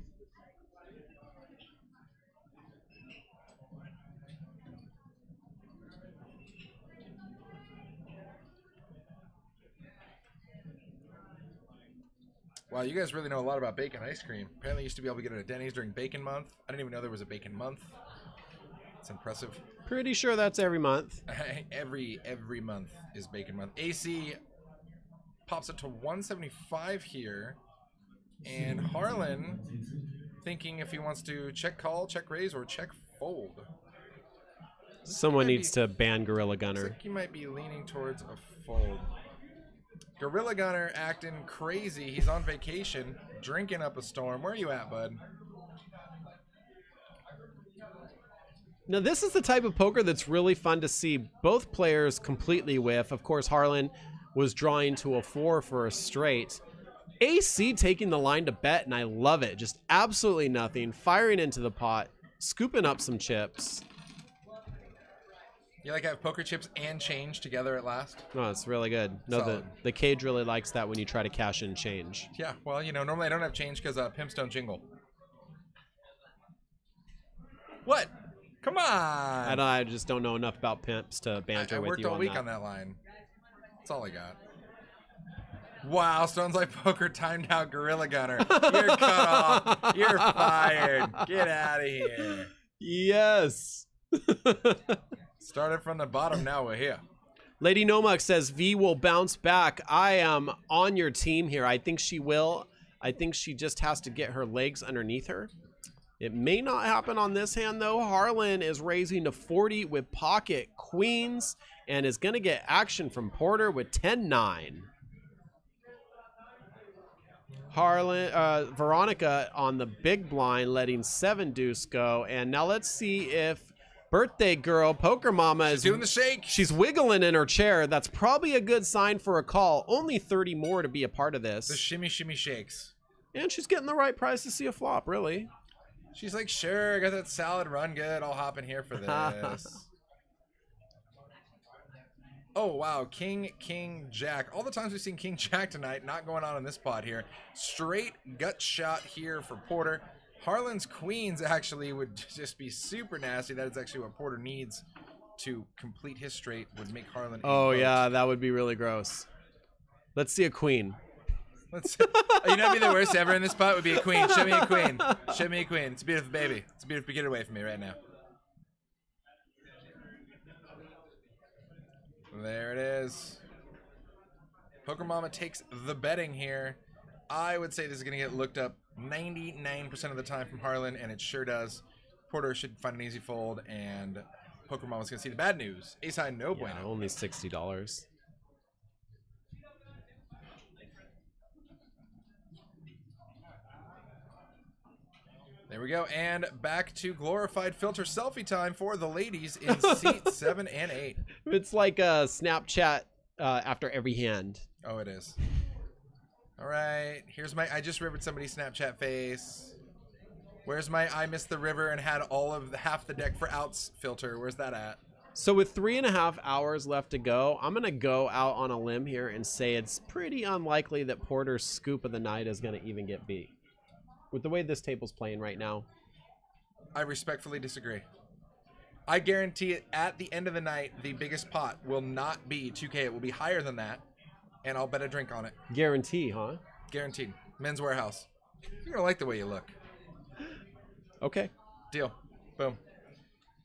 Wow, you guys really know a lot about bacon ice cream. Apparently you used to be able to get it at Denny's during Bacon Month. I didn't even know there was a Bacon Month. It's impressive. Pretty sure that's every month. every month is Bacon Month. AC pops it to 175 here. And Harlan thinking if he wants to check call, check raise, or check fold. Someone needs to ban Gorilla Gunner. Looks like he might be leaning towards a fold. Gorilla Gunner acting crazy. He's on vacation, drinking up a storm. Where are you at, bud? Now, this is the type of poker that's really fun to see both players completely whiff. Of course, Harlan was drawing to a 4 for a straight. AC taking the line to bet, and I love it. Just absolutely nothing. Firing into the pot, scooping up some chips. You like have poker chips and change together at last? No, it's really good. No, the cage really likes that when you try to cash in change. Yeah, well, you know, normally I don't have change because pimps don't jingle. What? Come on! I just don't know enough about pimps to banter with you on that. I worked all week on that line. That's all I got. Wow, Stones Like Poker timed out Gorilla Gunner. You're cut off. You're fired. Get out of here. Yes. Started from the bottom, now we're here. Lady Nomuk says V will bounce back. I am on your team here. I think she will. I think she just has to get her legs underneath her. It may not happen on this hand, though. Harlan is raising to 40 with pocket queens and is going to get action from Porter with 10-9. Veronica on the big blind letting 7 deuce go. And now let's see if birthday girl Poker Mama is doing the shake. She's wiggling in her chair. That's probably a good sign for a call. Only 30 more to be a part of this. The shimmy shakes. And she's getting the right price to see a flop, really. She's like, sure, I got that salad run good. I'll hop in here for this. Oh, wow. King, Jack. All the times we've seen King, Jack tonight, not going on in this pot here. Straight gut shot here for Porter. Harlan's queens actually would just be super nasty. That is actually what Porter needs to complete his straight, would make Harlan. Oh, yeah, that would be really gross. Let's see a queen. You know, be the worst ever in this pot would be a queen. Show me a queen. Show me a queen. It's a beautiful baby. It's a beautiful. Get it away from me right now. There it is. Poker Mama takes the betting here. I would say this is going to get looked up 99% of the time from Harlan, and it sure does. Porter should find an easy fold, and Poker Mama's going to see the bad news. Ace high, no bueno. Only $60. we go. And back to glorified filter selfie time for the ladies in seat 7 and 8. It's like a Snapchat after every hand. Oh, it is. All right. Here's my I just rivered somebody's Snapchat face. Where's my I missed the river and had all of half the deck for outs filter? Where's that at? So with 3.5 hours left to go, I'm going to go out on a limb here and say it's pretty unlikely that Porter's scoop of the night is going to even get beat. With the way this table's playing right now. I respectfully disagree. I guarantee it at the end of the night, the biggest pot will not be 2K. It will be higher than that. And I'll bet a drink on it. Guarantee, huh? Guaranteed. Men's Warehouse. You're going to like the way you look. Okay. Deal. Boom.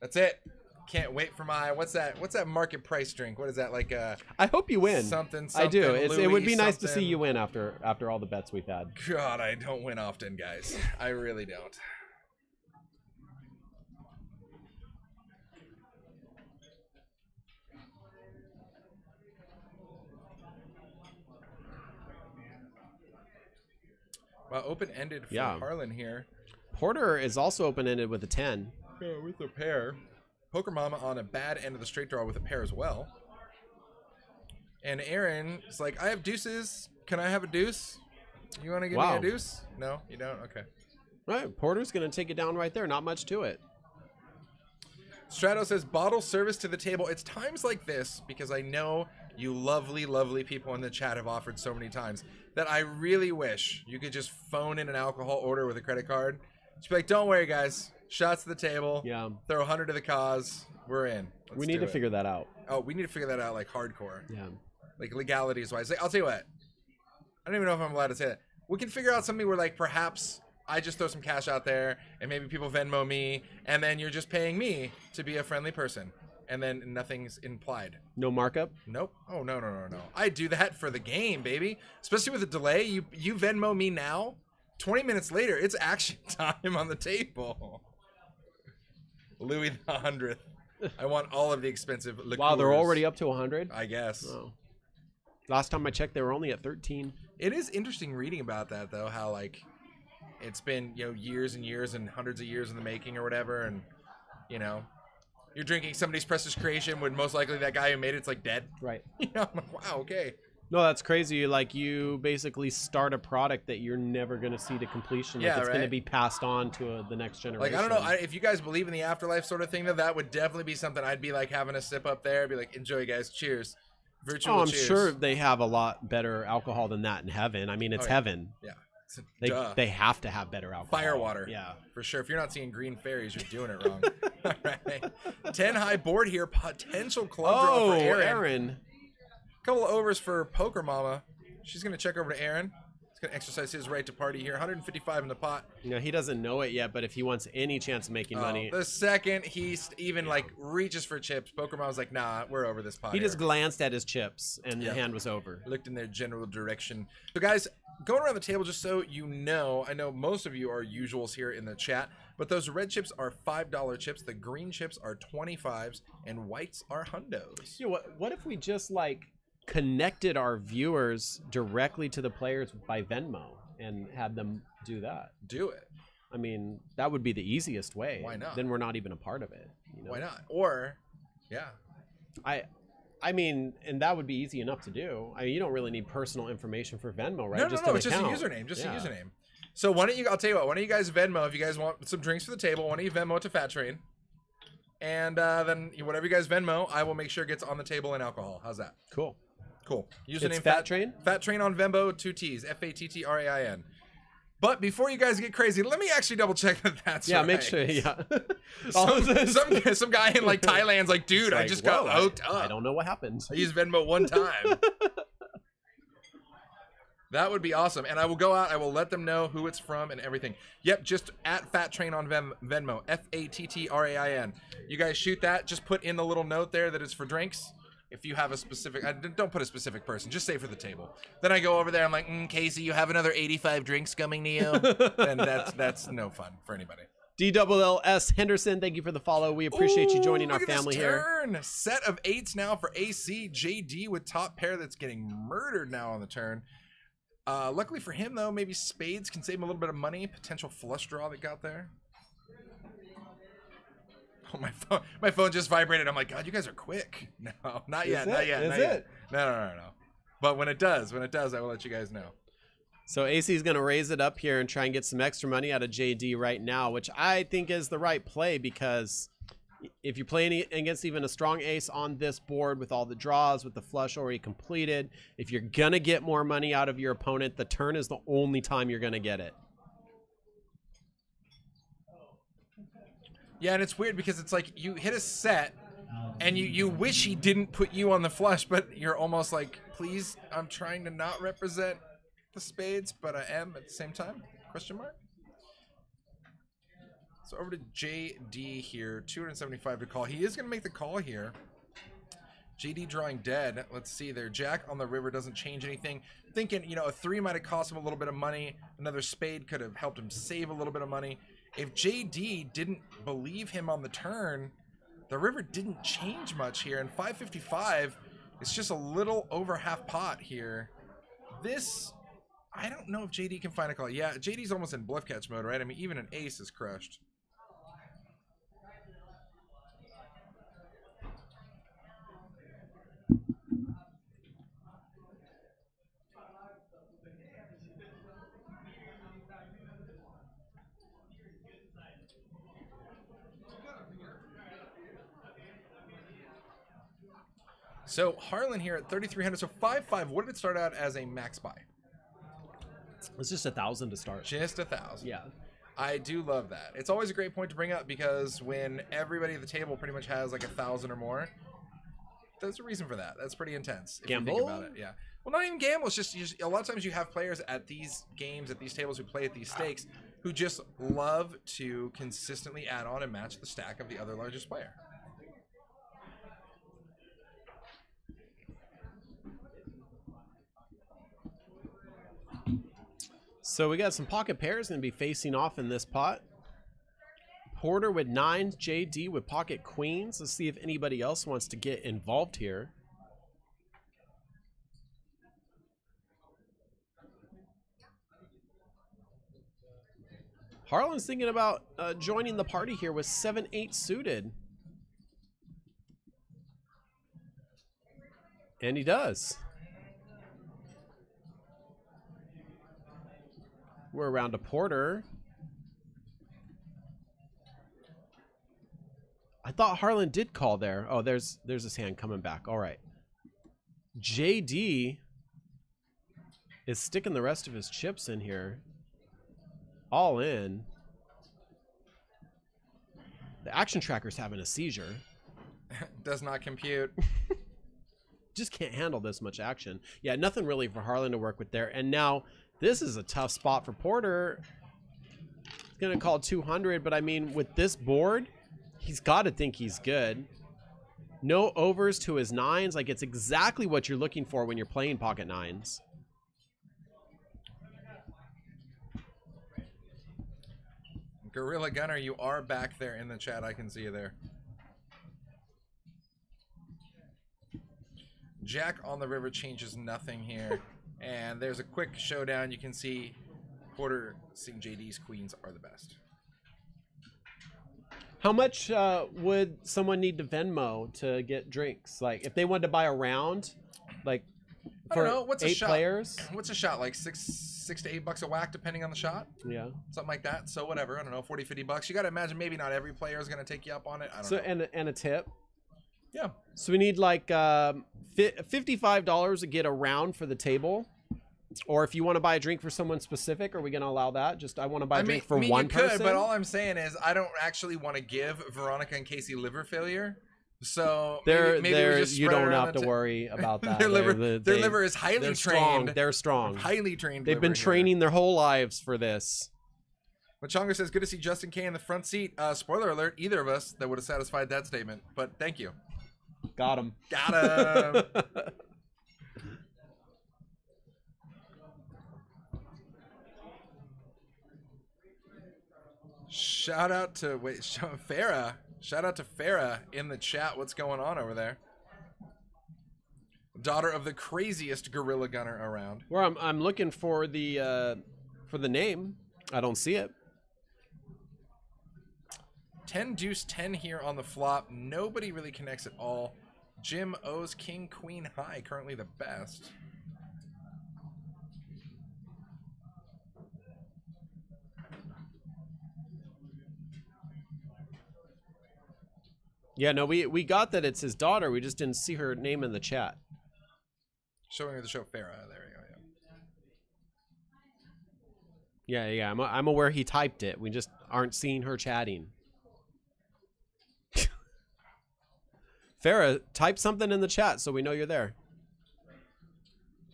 That's it. Can't wait for my what's that market price drink? What is that like? I hope you win. Something. I do. Louis, It would be nice to see something. you win after all the bets we've had. God, I don't win often, guys. I really don't. Well, open-ended for Harlan here. Porter is also open-ended with a 10. Yeah, with a pair. Poker Mama on a bad end of the straight draw with a pair as well. And Aaron is like, I have deuces. Can I have a deuce? You want to give me a deuce? No, you don't? Okay. Right, Porter's going to take it down right there. Not much to it. Strato says, bottle service to the table. It's times like this, because I know you lovely, lovely people in the chat have offered so many times, that I really wish you could just phone in an alcohol order with a credit card. Just be like, don't worry, guys. Shots to the table. Yeah. Throw 100 to the cause. We're in. We need to figure that out. Oh, we need to figure that out like hardcore. Yeah. Like legalities wise. Like, I'll tell you what. I don't even know if I'm allowed to say that. We can figure out something where like perhaps I just throw some cash out there and maybe people Venmo me and then you're just paying me to be a friendly person. And then nothing's implied. No markup? Nope. Oh, no. I do that for the game, baby. Especially with a delay. You Venmo me now. 20 minutes later, it's action time on the table. Louis the 100th. I want all of the expensive liqueurs. Wow, they're already up to 100? I guess. Oh. Last time I checked, they were only at 13. It is interesting reading about that, though, how, like, it's been, years and years and hundreds of years in the making or whatever, and, you're drinking somebody's precious creation when most likely that guy who made it's, like, dead. Right. I'm like, wow, okay. No, that's crazy. Like, you basically start a product that you're never going to see to completion. Like, it's going to be passed on to the next generation. Like, I don't know. If you guys believe in the afterlife sort of thing, though, that would definitely be something I'd be, like, having a sip up there. Be like, enjoy, guys. Cheers. Virtual I'm cheers. sure they have a lot better alcohol than that in heaven. I mean, it's heaven. Yeah. They have to have better alcohol. Firewater. Yeah. For sure. If you're not seeing green fairies, you're doing it wrong. All right. 10 high board here. Potential club draw for Aaron. Couple of overs for Poker Mama. She's going to check over to Aaron. He's going to exercise his right to party here. 155 in the pot. He doesn't know it yet, but if he wants any chance of making money. The second he even, like, reaches for chips, Poker Mama's like, nah, we're over this pot. He just glanced at his chips, and the hand was over. Looked in their general direction. So, guys, going around the table, just so you know, I know most of you are usuals here in the chat, but those red chips are $5 chips. The green chips are 25s, and whites are hundos. What if we just, like, connected our viewers directly to the players by Venmo and had them do that? Do it. I mean, that would be the easiest way. Why not? Then we're not even a part of it. Why not? Or, yeah. I mean, and that would be easy enough to do. I mean, you don't really need personal information for Venmo, right? No, An it's just a account. username. Just a username. So why don't you, I'll tell you what, why don't you guys Venmo if you guys want some drinks for the table, why don't you Venmo it to Fat Train? And then whatever you guys Venmo, I will make sure it gets on the table in alcohol. How's that? Cool. Cool. Username It's Fat Train? Fat Train on Venmo, 2 T's. Fattrain. But before you guys get crazy, let me actually double check that that's right. Yeah, make sure, yeah. some guy in like Thailand's like, dude, I just got hooked up. I don't know what happened. I used Venmo one time. That would be awesome. And I will go out, I will let them know who it's from and everything. Yep, just at Fat Train on Venmo. Fattrain. You guys shoot that. Just put in the little note there that it's for drinks. If you have a specific, don't put a specific person, just say for the table. Then I go over there, I'm like, Casey, you have another 85 drinks coming to you? Then that's no fun for anybody. DLLS Henderson, thank you for the follow. We appreciate you joining our family here. Set of 8s now for AC. JD with top pair that's getting murdered now on the turn. Luckily for him, though, maybe spades can save him a little bit of money. Potential flush draw that got there. Oh, my phone just vibrated. I'm like, God, you guys are quick. No, not yet, not yet, Is not it? yet. No. But when it does, I will let you guys know. So AC is going to raise it up here and try and get some extra money out of JD right now, which I think is the right play, because if you're playing against even a strong ace on this board with all the draws, with the flush already completed, if you're going to get more money out of your opponent, the turn is the only time you're going to get it. Yeah, and it's weird because it's like you hit a set and you wish he didn't put you on the flush, but you're almost like, please, I'm trying to not represent the spades, but I am at the same time? Question mark? So over to JD here, 275 to call. He is going to make the call here. JD drawing dead. Let's see there. Jack on the river doesn't change anything. Thinking, you know, a 3 might have cost him a little bit of money. Another spade could have helped him save a little bit of money. If JD didn't believe him on the turn, the river didn't change much here. And 555, it's just a little over half pot here. This, I don't know if JD can find a call. Yeah, JD's almost in bluff catch mode, right? I mean, even an ace is crushed. So Harlan here at 3,300. So 5-5. What did it start out as a max buy? It's just 1,000 to start. Just 1,000. Yeah. I do love that. It's always a great point to bring up, because when everybody at the table pretty much has like 1,000 or more, there's a reason for that. That's pretty intense. If Gamble? you think about it. Yeah. Well, not even gamble. It's just a lot of times you have players at these games, at these tables, who play at these stakes, who just love to consistently add on and match the stack of the other largest player. So we got some pocket pairs going to be facing off in this pot. Porter with 9s, JD with pocket queens. Let's see if anybody else wants to get involved here. Harlan's thinking about joining the party here with 7-8 suited. And he does. We're around to Porter. I thought Harlan did call there. Oh, there's his hand coming back. All right. JD is sticking the rest of his chips in here. All in. The action tracker's having a seizure. Does not compute. Just can't handle this much action. Yeah, nothing really for Harlan to work with there. And now this is a tough spot for Porter. He's going to call 200, but I mean, with this board, he's got to think he's good. No overs to his 9s. Like, it's exactly what you're looking for when you're playing pocket 9s. Gorilla Gunner, you are back there in the chat. I can see you there. Jack on the river changes nothing here. And there's a quick showdown. You can see Porter seeing JD's queens are the best. How much would someone need to Venmo to get drinks? Like, if they wanted to buy a round, like, for I don't know. What's 8 a shot? players? What's a shot? Like six to $8 a whack, depending on the shot? Yeah. Something like that. So whatever. I don't know, 40, 50 bucks. You got to imagine maybe not every player is going to take you up on it. I don't know. And a tip. Yeah. So we need like $55 to get a round for the table. Or if you want to buy a drink for someone specific, are we going to allow that? Just, I want to buy a drink for one person. Could, but all I'm saying is I don't actually want to give Veronica and Casey liver failure. So maybe we just you spread don't around have to worry about that. their liver is highly trained. They're strong. Highly trained. They've been training their whole lives for this. Machonga says, good to see Justin K in the front seat. Spoiler alert, either of us that would have satisfied that statement. But thank you. Got him. Got him. Shout out to Farah. Shout out to Farah in the chat. What's going on over there? Daughter of the craziest gorilla gunner around. Well, I'm looking for the name. I don't see it. 10 deuce 10 here on the flop. Nobody really connects at all. Jim owes king queen high, currently the best. Yeah, no, we got that it's his daughter. We just didn't see her name in the chat. Showing her the show Farah. There we go. Yeah. I'm aware he typed it. We just aren't seeing her chatting. Farah, type something in the chat so we know you're there.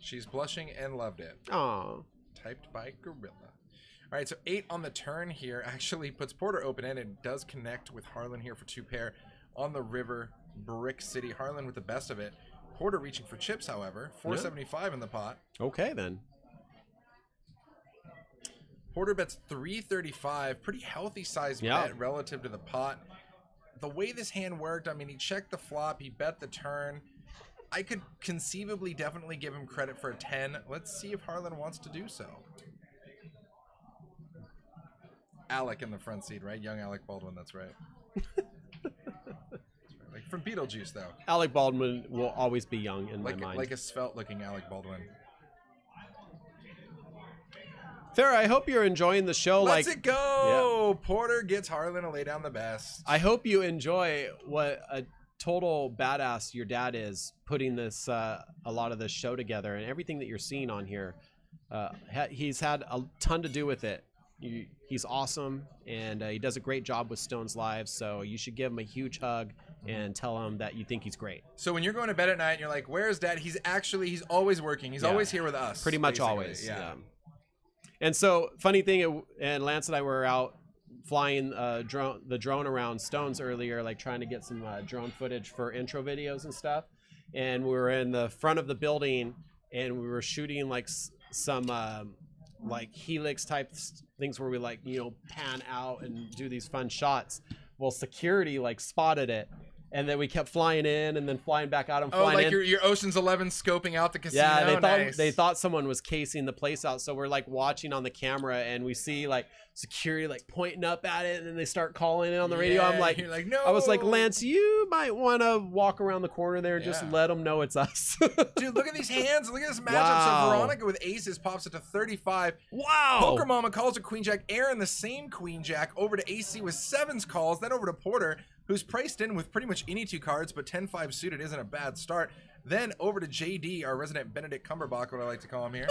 She's blushing and loved it. Aw. Typed by Gorilla. All right, so 8 on the turn here actually puts Porter open-ended. Does connect with Harlan here for 2 pair on the river. Brick City. Harlan with the best of it. Porter reaching for chips, however. 475 in the pot. Okay, then. Porter bets 335. Pretty healthy size bet relative to the pot. The way this hand worked, I mean, he checked the flop. He bet the turn. I could conceivably definitely give him credit for a 10. Let's see if Harlan wants to do so. Alec in the front seat, right? Young Alec Baldwin, that's right. Like from Beetlejuice, though. Alec Baldwin will always be young in my mind. Like a svelte-looking Alec Baldwin. Farah, I hope you're enjoying the show. Let's it go! Yeah. Porter gets Harlan to lay down the best. I hope you enjoy what a total badass your dad is putting this a lot of this show together, and everything that you're seeing on here. He's had a ton to do with it. He's awesome, and he does a great job with Stone's Lives, so you should give him a huge hug and tell him that you think he's great. So when you're going to bed at night and you're like, where's Dad? He's always working. He's always here with us. Pretty much basically. Always, yeah. And so, funny thing, and Lance and I were out flying the drone around Stones earlier, like trying to get some drone footage for intro videos and stuff. And we were in the front of the building, and we were shooting like some like helix type things where we like, you know, pan out and do these fun shots. Well, security like spotted it. And then we kept flying in and then flying back out and flying in. Oh, like your Ocean's 11 scoping out the casino? Yeah, they thought someone was casing the place out. So we're like watching on the camera and we see like security like pointing up at it and then they start calling in on the radio. I'm like, you're like, no. I was like, Lance, you might want to walk around the corner there and just let them know it's us. Dude, look at these hands. Look at this matchup. So Veronica with aces pops it to 35. Wow. Poker Mama calls a queen jack. Aaron, the same queen jack, over to AC with 7s calls. Then over to Porter, who's priced in with pretty much any 2 cards, but 10-5 suited isn't a bad start. Then over to JD, our resident Benedict Cumberbatch, what I like to call him here.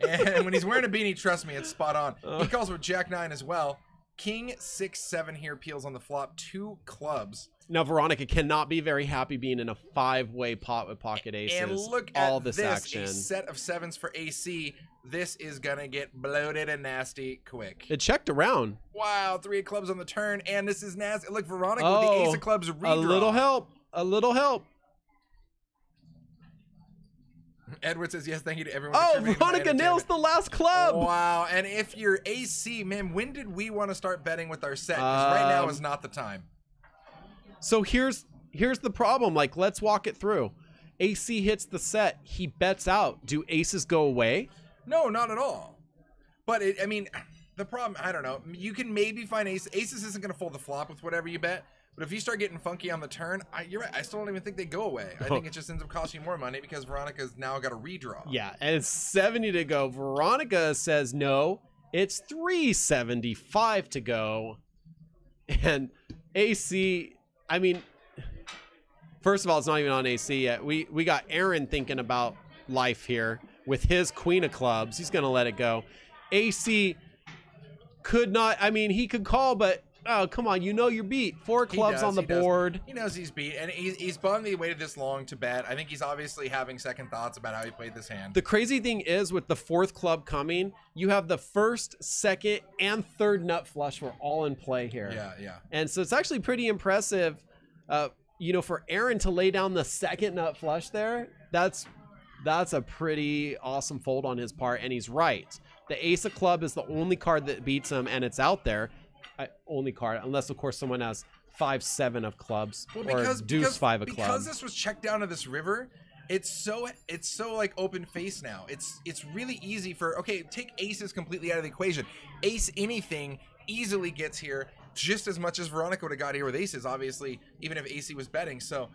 And when he's wearing a beanie, trust me, it's spot on. He calls with Jack 9 as well. King 6-7 here peels on the flop. 2 clubs. Now Veronica cannot be very happy being in a 5-way pot with pocket aces. And look all at this action. A set of 7s for AC. This is gonna get bloated and nasty quick. It checked around. Wow, 3 of clubs on the turn, and this is nasty. Look, Veronica with the ace of clubs redraw. A little help. A little help. Edward says yes, thank you to everyone. Oh, Veronica nails the last club. Wow, and if you're AC, man, when did we want to start betting with our set? Because right now is not the time. So here's the problem. Like, let's walk it through. AC hits the set. He bets out. Do aces go away? No, not at all. But I mean, the problem, I don't know. You can maybe find aces. Aces isn't going to fold the flop with whatever you bet. But if you start getting funky on the turn, you're right. I still don't even think they go away. I think it just ends up costing you more money because Veronica's now got a redraw. Yeah, and it's 70 to go. Veronica says no. It's 375 to go. And AC, I mean, first of all, it's not even on AC yet. We got Aaron thinking about life here with his queen of clubs. He's going to let it go. AC could not, I mean, he could call, but oh, come on. You know you're beat. 4 clubs on the board. He knows he's beat, and he's bummed that he waited this long to bet. I think he's obviously having second thoughts about how he played this hand. The crazy thing is with the 4th club coming, you have the 1st, 2nd, and 3rd nut flush were all in play here. Yeah. And so it's actually pretty impressive, you know, for Aaron to lay down the 2nd nut flush there. That's a pretty awesome fold on his part, and he's right. The ace of club is the only card that beats him, and it's out there. Only card, unless of course someone has 5-7 of clubs or deuce 5 of clubs. Because this was checked down to this river, it's so like open face now. It's really easy for, okay, take aces completely out of the equation. Ace anything easily gets here. just as much as Veronica would have got here with aces, obviously, even if AC was betting. So,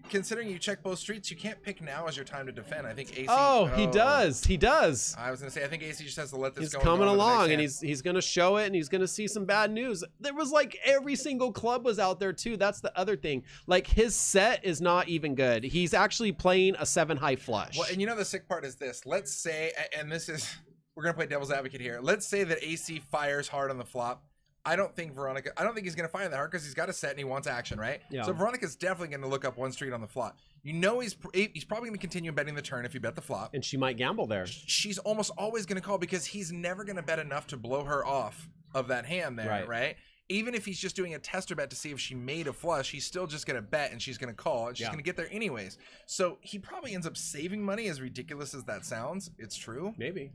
considering you check both streets, you can't pick now as your time to defend. I think AC... Oh, he does. He does. I was going to say, I think AC just has to let this He's go. coming and go on to the along, next and hand. he's going to show it, and he's going to see some bad news. There was like every single club was out there too. That's the other thing. Like his set is not even good. He's actually playing a 7-high flush. Well, and you know the sick part is this. Let's say, and this is... We're going to play devil's advocate here. Let's say that AC fires hard on the flop. I don't think he's going to fire that hard because he's got a set and he wants action, right? Yeah. So Veronica's definitely going to look up one street on the flop. You know he's probably going to continue betting the turn if you bet the flop. And she might gamble there. She's almost always going to call because he's never going to bet enough to blow her off of that hand there, right? Even if he's just doing a tester bet to see if she made a flush, he's still just going to bet and she's going to call and she's going to get there anyways. So he probably ends up saving money, as ridiculous as that sounds. It's true. Maybe.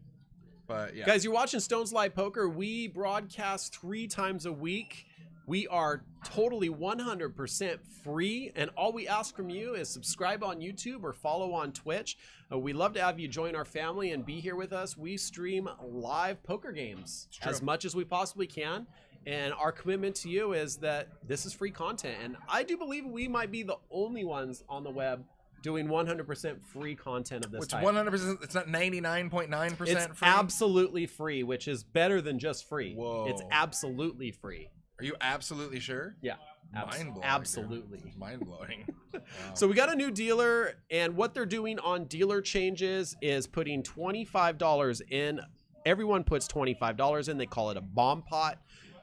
But yeah. Guys, you're watching Stone's Live Poker. We broadcast 3 times a week. We are totally 100% free, and all we ask from you is subscribe on YouTube or follow on Twitch. We love to have you join our family and be here with us. We stream live poker games as much as we possibly can, and our commitment to you is that this is free content, and I do believe we might be the only ones on the web doing 100% free content of this type. 100%, it's not 99.9% free? It's absolutely free, which is better than just free. Whoa. It's absolutely free. Are you absolutely sure? Yeah. Mind-blowing. Absolutely. Mind-blowing. Wow. So we got a new dealer, and what they're doing on dealer changes is putting $25 in. Everyone puts $25 in. They call it a bomb pot.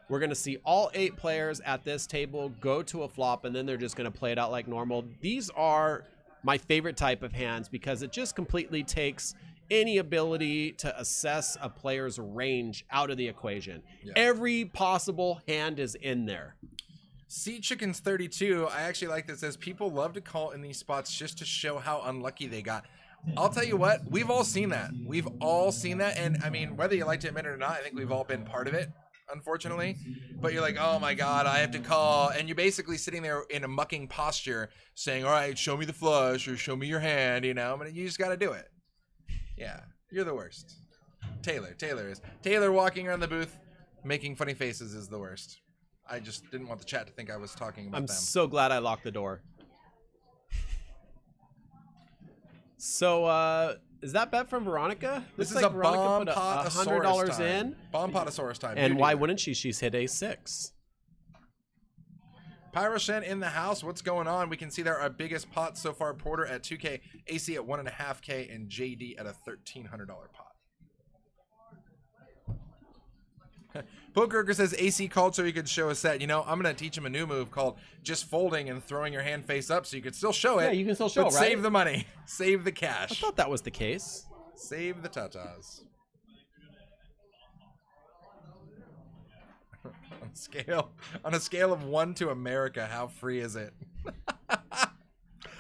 We're going to see all 8 players at this table go to a flop, and then they're just going to play it out like normal. These are my favorite type of hands because it just completely takes any ability to assess a player's range out of the equation. Yeah. Every possible hand is in there. Sea Chickens 32, I actually like this, says people love to call in these spots just to show how unlucky they got. I'll tell you what, we've all seen that. We've all seen that, and I mean, whether you like to admit it or not, I think we've all been part of it, unfortunately. But you're like, oh my god, I have to call, and you're basically sitting there in a mucking posture saying, all right, show me the flush or show me your hand, you know, but you just got to do it. Yeah, you're the worst. Taylor walking around the booth making funny faces is the worst. I just didn't want the chat to think I was talking about them. I'm so glad I locked the door. So, is that bet from Veronica? This is like a Veronica bomb put pot $100 in. Bomb potosaurus time. And Dude, why dude. wouldn't she? She's hit A6. Pyroshen in the house. What's going on? We can see there our biggest pot so far. Porter at 2K, AC at 1.5K, and JD at a $1,300 pot. Poker says AC called so he could show a set. You know, I'm going to teach him a new move called just folding and throwing your hand face up so you could still show it. Yeah, you can still show but it, right? Save the money. Save the I cash. thought that was the case. Save the tatas. On a scale of 1 to America, how free is it?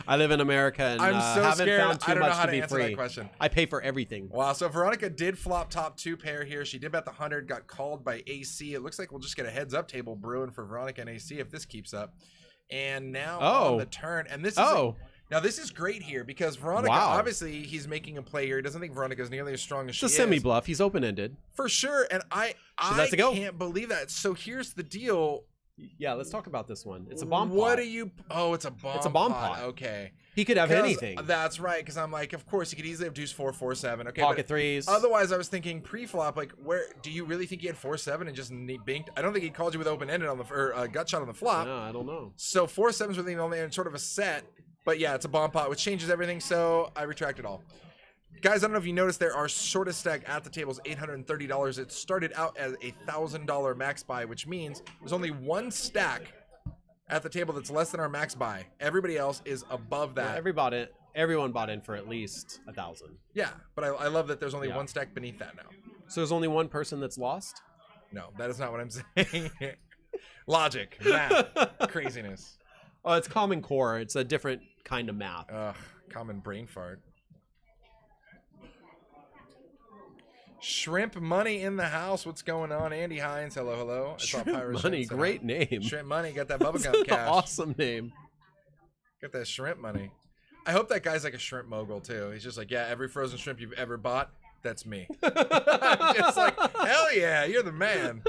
I live in America and I'm so haven't scared. found I too don't know much how to to be answer free. that question. I pay for everything. Wow, so Veronica did flop top 2 pair here. She did bet the 100, got called by AC. It looks like we'll just get a heads up table brewing for Veronica and AC if this keeps up. And now on the turn, and this is now this is great here because Veronica, obviously he's making a play here. He doesn't think Veronica's nearly as strong as she is. It's a semi bluff. He's open ended for sure, and I can't believe that. So here's the deal. Yeah, let's talk about this one. It's a bomb pot. What are you? Oh, it's a bomb. It's a bomb pot. pot. Okay. He could have anything. That's right, because I'm like, of course, he could easily have deuce 4, 4, 7. Okay. Pocket threes. Otherwise, I was thinking pre-flop, like, where do you really think he had 4, 7 and just binked? I don't think he called you with open-ended on the or gut shot on the flop. No, I don't know. So 4, 7s were the only sort of a set, but yeah, it's a bomb pot, which changes everything. So I retract it all. Guys, I don't know if you noticed there, our shortest stack at the table is $830. It started out as a $1,000 max buy, which means there's only one stack at the table that's less than our max buy. Everybody else is above that. Well, everyone bought in for at least 1,000. Yeah, but I love that there's only one stack beneath that now. So there's only one person that's lost? No, that is not what I'm saying. Logic, math, craziness. Oh, it's Common Core. It's a different kind of math. Ugh, common brain fart. Shrimp Money in the house. What's going on? Andy Hines, hello, hello. Shrimp Money, great name. Shrimp Money, got that bubblegum cash. Awesome name. Got that Shrimp Money. I hope that guy's like a shrimp mogul too. He's just like, yeah, every frozen shrimp you've ever bought, that's me. I'm just like, hell yeah, you're the man.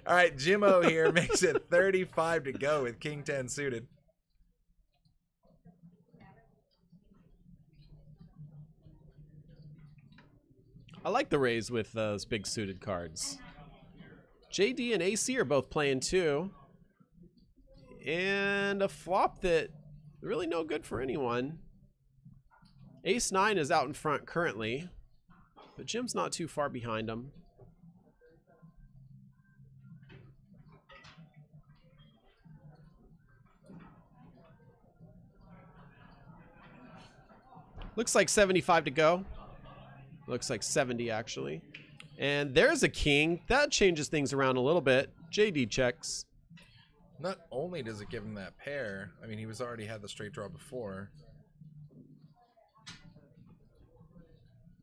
All right, Jimmo here makes it 35 to go with King 10 suited. I like the raise with those big suited cards. JD and AC are both playing too. And a flop that really no good for anyone. Ace 9 is out in front currently, but Jim's not too far behind him. Looks like 75 to go. Looks like 70 actually. And there's a king. That changes things around a little bit. JD checks. Not only does it give him that pair, I mean, he was already had the straight draw before.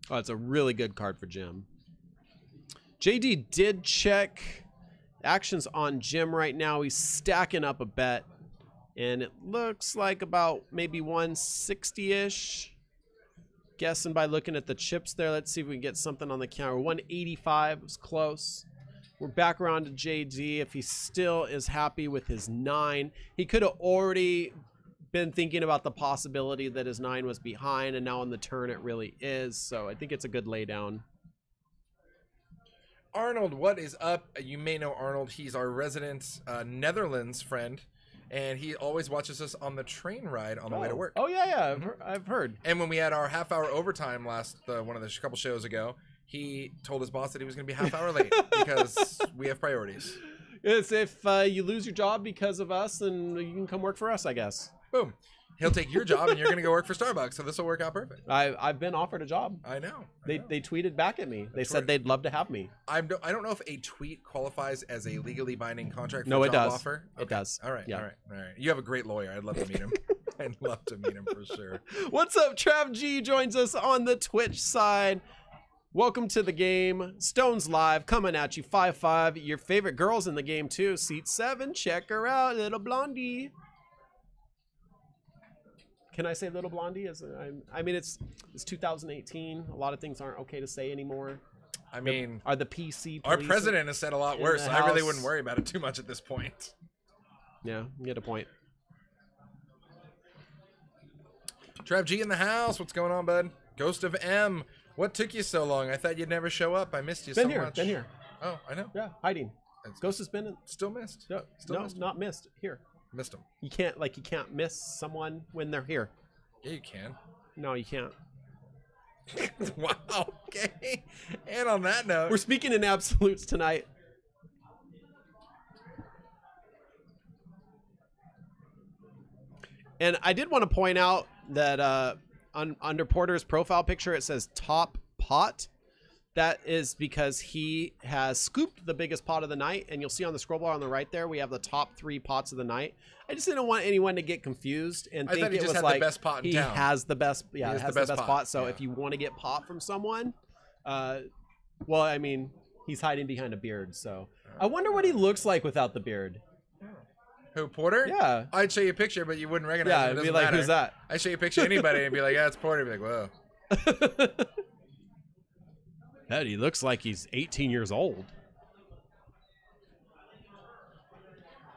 Oh, it's a really good card for Jim. JD did check. Actions on Jim right now. He's stacking up a bet. And it looks like about maybe 160-ish. Guessing by looking at the chips there. Let's see if we can get something on the counter. 185 was close. We're back around to JD. If he still is happy with his 9, he could have already been thinking about the possibility that his 9 was behind, and now on the turn it really is. So I think it's a good laydown. Arnold, what is up? You may know Arnold. He's our resident Netherlands friend, and he always watches us on the train ride on the way to work. Oh yeah, I've heard. And when we had our half-hour overtime last one of the couple shows ago, he told his boss that he was going to be a half-hour late because we have priorities. It's if you lose your job because of us, then you can come work for us, I guess. Boom. He'll take your job, and you're going to go work for Starbucks, so this will work out perfect. I've been offered a job. I know. They tweeted back at me. They said they'd love to have me. I don't know if a tweet qualifies as a legally binding contract for No, a it job does. offer. It does. All right. Yeah. All right. You have a great lawyer. I'd love to meet him. I'd love to meet him for sure. What's up? Trav G joins us on the Twitch side. Welcome to the game. Stones Live coming at you 5-5. Your favorite girl's in the game too. Seat 7. Check her out, little blondie. Can I say little blondie? I mean, it's 2018. A lot of things aren't okay to say anymore. I mean, Are the PC our police president has said a lot in worse. the I really house? wouldn't worry about it too much at this point. Yeah, you get a point. Trav G in the house. What's going on, bud? Ghost of M. What took you so long? I thought you'd never show up. I missed you so much. Been here. Oh, I know. Yeah, hiding. Ghost has been in. Still missed. No, Still missed. not missed. Here. Missed him. You can't miss someone when they're here. Yeah, you can. No, you can't. Wow. Okay. And on that note, We're speaking in absolutes tonight. And I did want to point out that under Porter's profile picture, it says top pot. That is because he has scooped the biggest pot of the night. And you'll see on the scroll bar on the right there, we have the top 3 pots of the night. I just didn't want anyone to get confused and I think thought he it just was had like the best pot in he town. has the best. Yeah, He it has has the best pot. So Yeah. if you want to get pot from someone, well, I mean, he's hiding behind a beard. So I wonder what he looks like without the beard. who, Porter? Yeah. I'd show you a picture, but you wouldn't recognize Yeah, him. It it'd be doesn't like, matter. who's that? I'd show you a picture of anybody and be like, yeah, it's Porter. You'd be like, whoa. That he looks like he's 18 years old.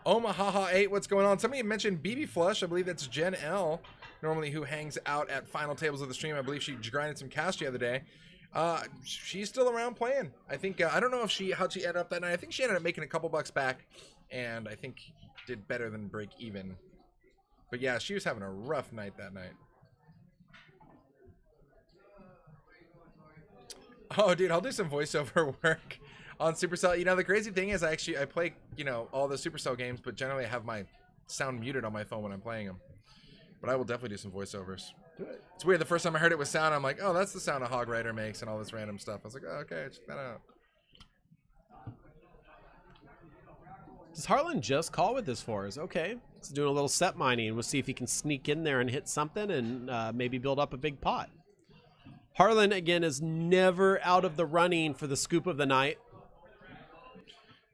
Omaha 8, what's going on? Somebody mentioned BB Flush. I believe that's Jen L, normally who hangs out at final tables of the stream. I believe she grinded some cash the other day. She's still around playing. I think, I don't know if how'd she end up that night. I think she ended up making a couple bucks back, and I think did better than break even. But yeah, she was having a rough night that night. Oh, dude, I'll do some voiceover work on Supercell. You know, the crazy thing is I play, all the Supercell games, but generally I have my sound muted on my phone when I'm playing them. But I will definitely do some voiceovers. Do it. It's weird. The first time I heard it with sound, I'm like, oh, that's the sound a Hog Rider makes and all this random stuff. I was like, oh, okay, check that out. Does Harlan just call with his 4s? Okay. He's doing a little set mining. We'll see if he can sneak in there and hit something and maybe build up a big pot. Harlan, again, is never out of the running for the scoop of the night.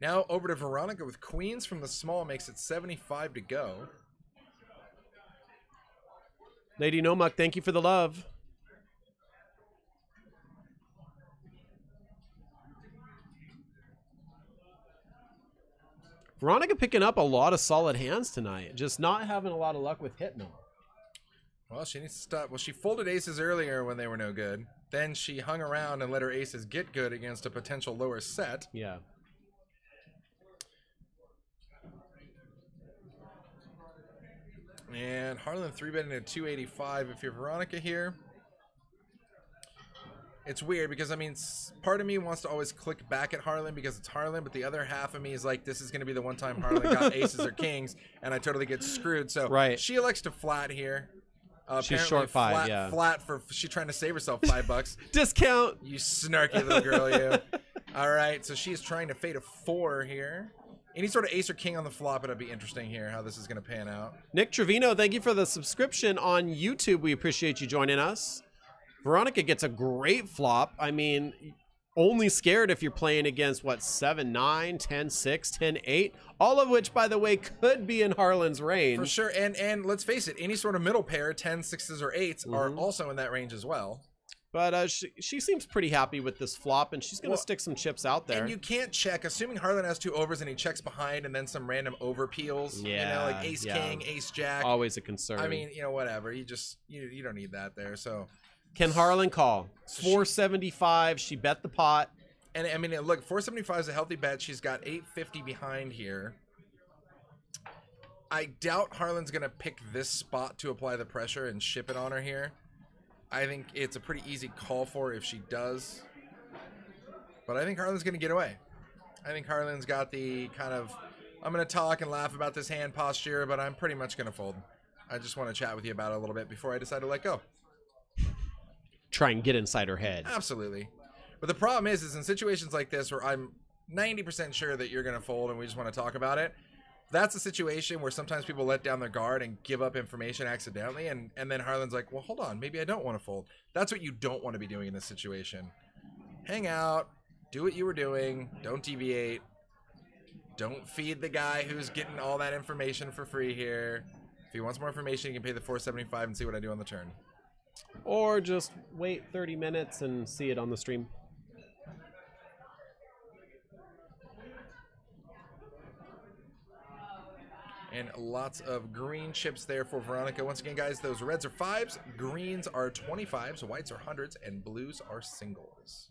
Now over to Veronica with Queens from the small, makes it 75 to go. Lady Nomuck, thank you for the love. Veronica picking up a lot of solid hands tonight. Just not having a lot of luck with hitting them. Well, she needs to stop. Well, she folded aces earlier when they were no good. Then she hung around and let her aces get good against a potential lower set. Yeah. And Harlan 3-betting at 285 if you're Veronica here. It's weird because, I mean, part of me wants to always click back at Harlan because it's Harlan, but the other half of me is like, this is going to be the one time Harlan got aces or kings, and I totally get screwed. So she elects to flat here. She's short five, Flat for she's trying to save herself $5. Discount. You snarky little girl, you. All right, so she's trying to fade a 4 here. Any sort of ace or king on the flop, it'll be interesting here how this is going to pan out. Nick Trevino, thank you for the subscription on YouTube. We appreciate you joining us. Veronica gets a great flop. I mean, only scared if you're playing against, what, 7-9, 10-6, 10-8, all of which, by the way, could be in Harlan's range. For sure, and let's face it, any sort of middle pair, 10, 6s, or 8s, are also in that range as well. But she seems pretty happy with this flop, and she's going to stick some chips out there. And you can't check, assuming Harlan has 2 overs and he checks behind and then some random over peels. Yeah, you know, like ace king, ace jack. Always a concern. I mean, you know, whatever. You just you don't need that there. So can Harlan call? 475. She bet the pot. And I mean, look, 475 is a healthy bet. She's got 850 behind here. I doubt Harlan's going to pick this spot to apply the pressure and ship it on her here. I think it's a pretty easy call for her if she does. But I think Harlan's going to get away. I think Harlan's got the kind of, I'm going to talk and laugh about this hand posture, but I'm pretty much going to fold. I just want to chat with you about it a little bit before I decide to let go. Try and get inside her head. Absolutely. But the problem is in situations like this where I'm 90% sure that you're going to fold and we just want to talk about it, that's a situation where sometimes people let down their guard and give up information accidentally, and then Harlan's like, well, hold on, maybe I don't want to fold. That's what you don't want to be doing in this situation. Hang out, do what you were doing, don't deviate, don't feed the guy who's getting all that information for free here. If he wants more information, he can pay the $4.75 and see what I do on the turn. Or just wait 30 minutes and see it on the stream. And lots of green chips there for Veronica. Once again, guys, those reds are 5s, greens are 25s, whites are 100s, and blues are singles.